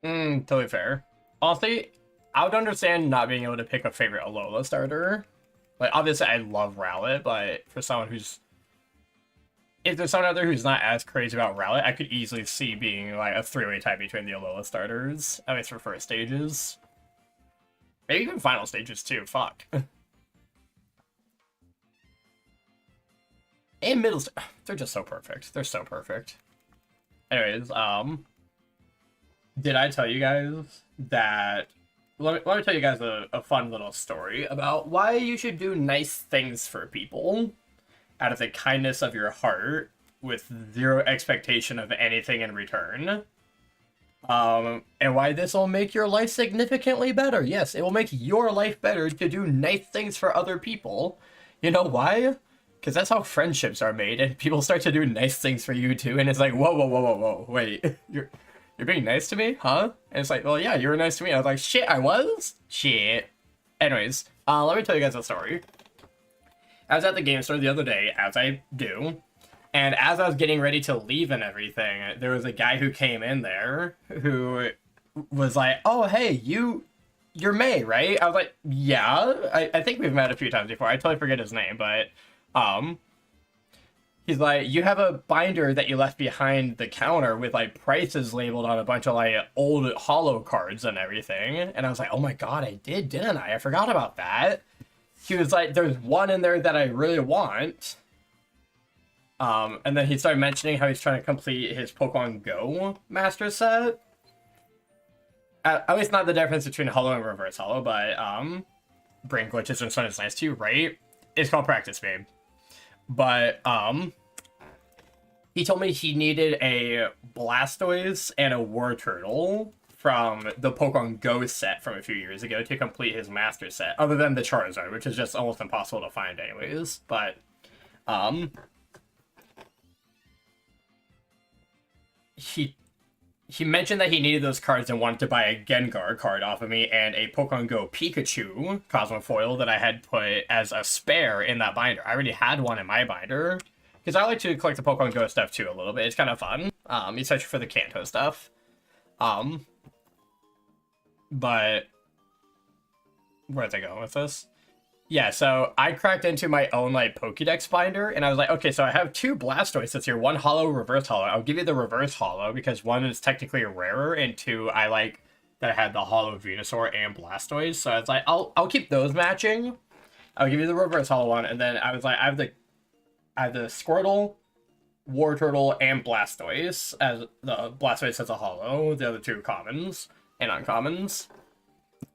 Totally fair. Honestly, I would understand not being able to pick a favorite Alola starter. Like, obviously, I love Rowlet, but for someone who's... If there's someone out there who's not as crazy about Rowlet, I could easily see being, like, a three-way tie between the Alola starters. At least for first stages. Maybe even final stages, too. Fuck. And middle... They're just so perfect. They're so perfect. Anyways, did I tell you guys that... Let me tell you guys a fun little story about why you should do nice things for people out of the kindness of your heart with zero expectation of anything in return. And why this will make your life significantly better. Yes, it will make your life better to do nice things for other people. You know why? Because that's how friendships are made, and people start to do nice things for you too, and it's like, whoa, whoa, whoa, whoa, whoa, wait, you're being nice to me, huh? And it's like, well, yeah, you were nice to me. I was like, shit, I was? Shit. Anyways, let me tell you guys a story. I was at the game store the other day, as I do, and as I was getting ready to leave and everything, there was a guy who came in there who was like, oh, hey, you're May, right? I was like, yeah, I think we've met a few times before. I totally forget his name, but, he's like, you have a binder that you left behind the counter with, like, prices labeled on a bunch of, like, old holo cards and everything. And I was like, oh my god, I did, didn't I? I forgot about that. He was like, there's one in there that I really want. And then he started mentioning how he's trying to complete his Pokemon Go Master Set. At least not the difference between holo and reverse holo, but, brain glitches and stuff is nice too, right? It's called Practice, babe. But, he told me he needed a Blastoise and a Wartortle from the Pokemon Go set from a few years ago to complete his Master Set, other than the Charizard, which is just almost impossible to find anyways. But, he mentioned that he needed those cards and wanted to buy a Gengar card off of me and a Pokemon Go Pikachu Cosmofoil that I had put as a spare in that binder. I already had one in my binder, because I like to collect the Pokemon Go stuff too a little bit. It's kind of fun, especially for the Kanto stuff. But where's I going with this? Yeah, so I cracked into my own, like, Pokédex binder, and I was like, okay, so I have two Blastoises here, one holo, reverse holo. I'll give you the reverse holo, because one is technically rarer, and two, I like that I had the holo Venusaur and Blastoise, so I was like, I'll keep those matching. I'll give you the reverse holo one, and then I was like, I have the Squirtle, Wartortle, and Blastoise, as the Blastoise as a holo, the other two commons and uncommons.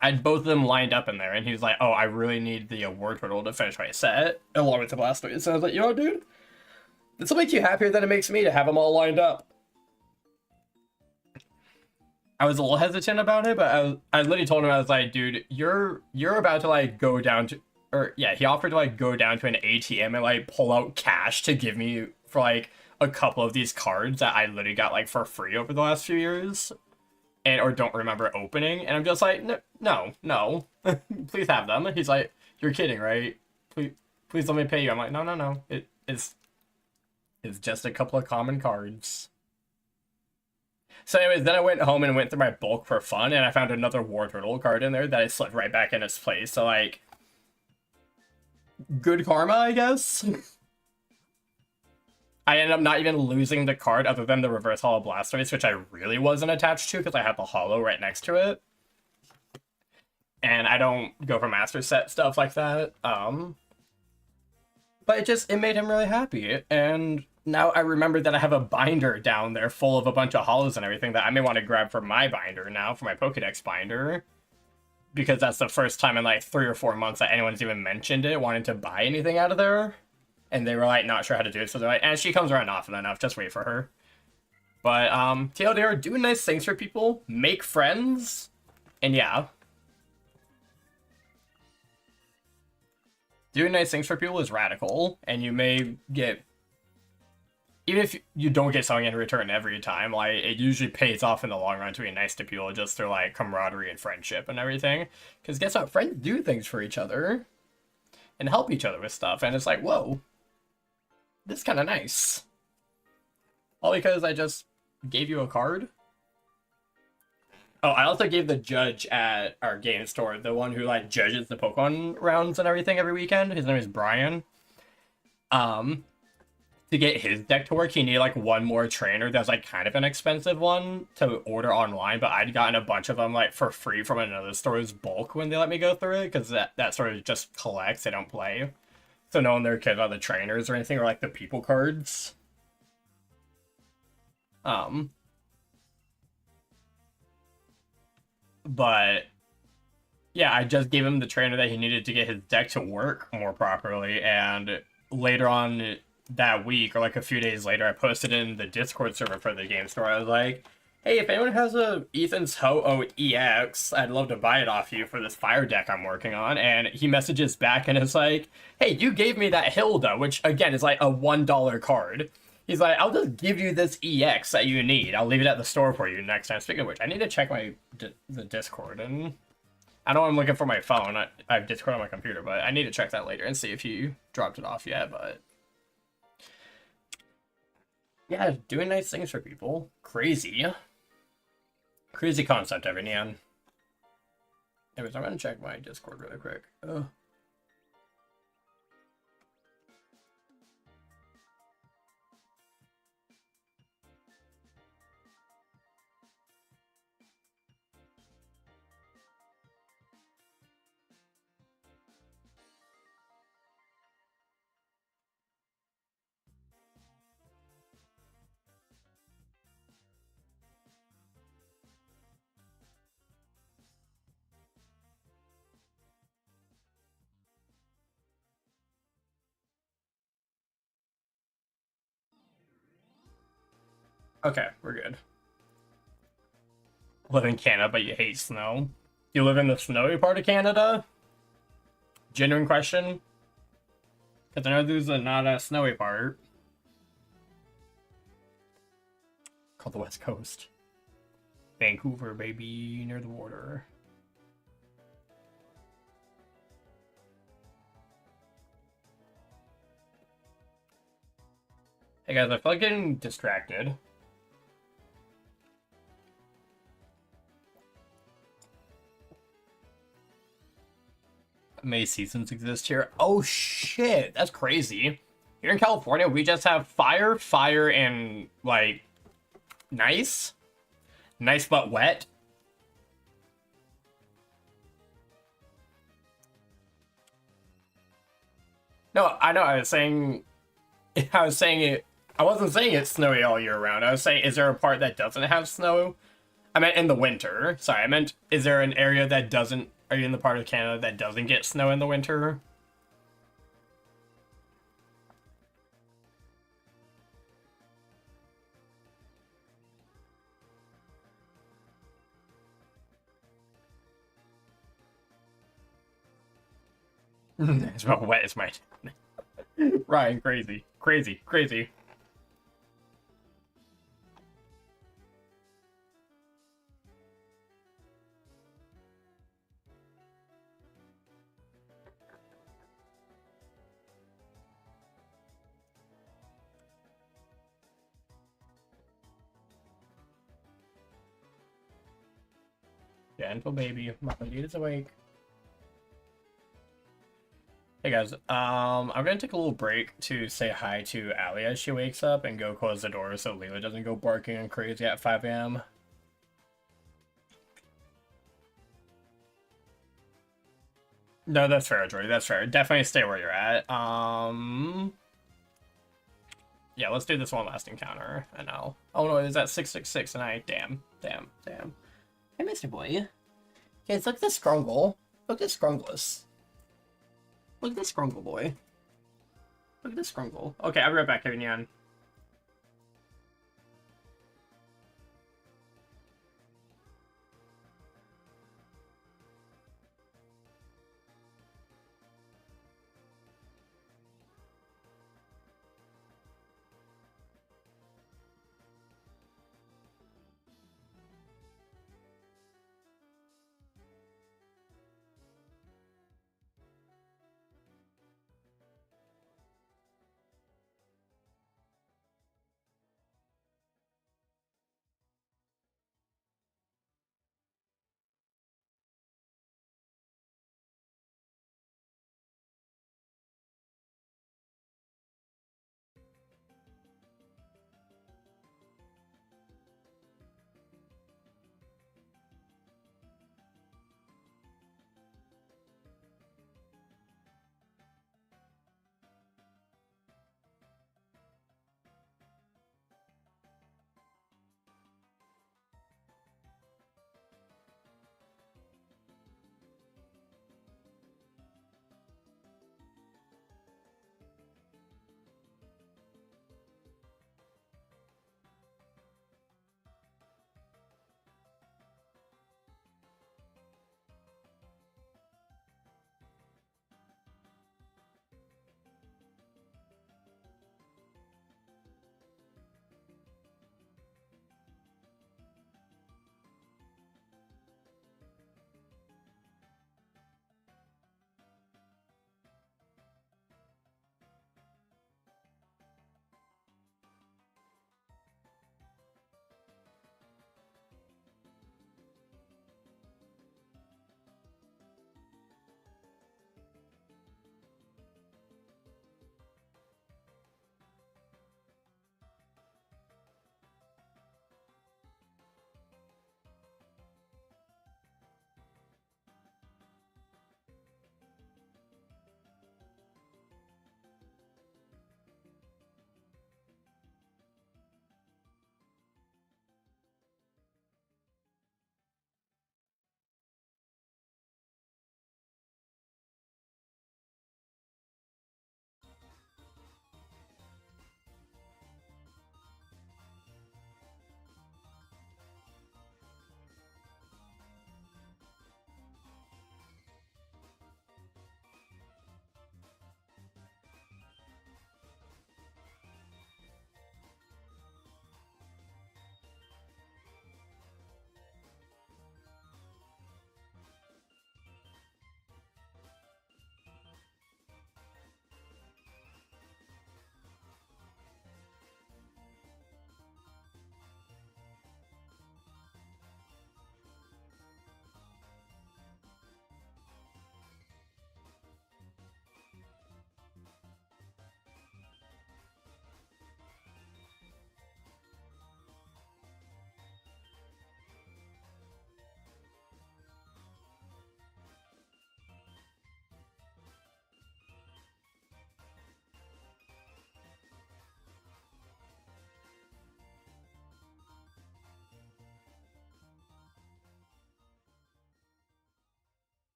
I had both of them lined up in there, and he was like, oh, I really need the Wartortle to finish my set, along with the Blastoise. So I was like, you know what, dude? This will make you happier than it makes me to have them all lined up. I was a little hesitant about it, but I literally told him, I was like, dude, you're about to, like, go down to... Or, yeah, he offered to, like, go down to an ATM and, like, pull out cash to give me for, like, a couple of these cards that I literally got, like, for free over the last few years. Or don't remember opening, and I'm just like, no, please have them. He's like, you're kidding, right? Please let me pay you. I'm like, no, it's just a couple of common cards. So anyways, then I went home and went through my bulk for fun, and I found another Wartortle card in there that I slipped right back in its place. So, like, good karma, I guess. I ended up not even losing the card other than the reverse holo Blastoise, which I really wasn't attached to because I had the holo right next to it. And I don't go for master set stuff like that. But it made him really happy. And now I remember that I have a binder down there full of a bunch of holos and everything that I may want to grab for my binder now, for my Pokedex binder. Because that's the first time in like 3 or 4 months that anyone's even mentioned it, wanting to buy anything out of there. And they were, like, not sure how to do it, so they're like, and she comes around often enough, just wait for her. But, TLDR, do nice things for people, make friends, and yeah. Doing nice things for people is radical, and you may get... Even if you don't get something in return every time, like, it usually pays off in the long run to be nice to people just through, like, camaraderie and friendship and everything. Because guess what? Friends do things for each other, and help each other with stuff, and it's like, whoa. This is kind of nice. All because I just gave you a card? Oh, I also gave the judge at our game store, the one who like judges the Pokemon rounds and everything every weekend. His name is Brian. Um, to get his deck to work, he needed like one more trainer. That's like kind of an expensive one to order online, but I'd gotten a bunch of them like for free from another store's bulk when they let me go through it, because that store just collects, they don't play. So no one there cares about the trainers or anything, or like the people cards. Um, but yeah, I just gave him the trainer that he needed to get his deck to work more properly, and later on that week, or like a few days later, I posted in the Discord server for the game store. I was like, hey, if anyone has a Ethan's Ho-Oh EX, I'd love to buy it off you for this fire deck I'm working on. And he messages back and is like, hey, you gave me that Hilda, which again is like a $1 card. He's like, I'll just give you this EX that you need. I'll leave it at the store for you next time. Speaking of which, I need to check the Discord, and I know I'm looking for my phone. I have Discord on my computer, but I need to check that later and see if he dropped it off yet. But yeah, doing nice things for people. Crazy. Crazy concept every now and then. Anyways, I'm gonna check my Discord really quick. Okay, we're good. Live in Canada, but you hate snow. You live in the snowy part of Canada? Genuine question. Because I know there's not a snowy part. Called the West Coast. Vancouver, baby, near the water. Hey guys, I feel like getting distracted. May seasons exist here. Oh shit, that's crazy. Here in California, we just have fire, and like nice but wet. No, I know. I was saying it. I wasn't saying it's snowy all year round. I was saying, is there a part that doesn't have snow? I meant in the winter. Sorry, I meant, is there an area that doesn't? Are you in the part of Canada that doesn't get snow in the winter? It's about wet as my Ryan, crazy. Gentle baby, Mama Indeed is awake. Hey guys, I'm gonna take a little break to say hi to Allie as she wakes up and go close the door so Leela doesn't go barking and crazy at 5 a.m. No, that's fair, Jory. That's fair. Definitely stay where you're at. Yeah, let's do this one last encounter, and I'll. Oh no, is that 666? And I damn. Hey, Mr. Boy. Guys, look at this Scrungle. Look at this Scrungless. Look at this Scrungle, boy. Look at this Scrungle. Okay, I'll be right back, Kevin Yan.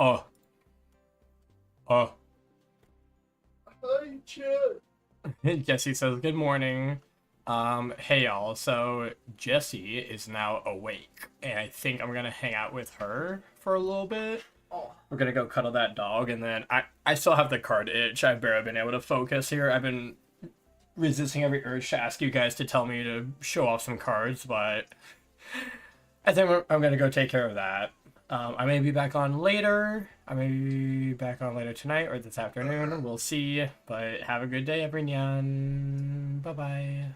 Oh. Oh. Hi, chat. Jesse says, good morning. Hey y'all, so Jessie is now awake, and I think I'm gonna hang out with her for a little bit. Oh. We're gonna go cuddle that dog, and then I still have the card itch. I've barely been able to focus here. I've been resisting every urge to ask you guys to tell me to show off some cards, but I think I'm gonna go take care of that. I may be back on later. I may be back on later tonight or this afternoon. We'll see. But have a good day, everyone. Bye-bye.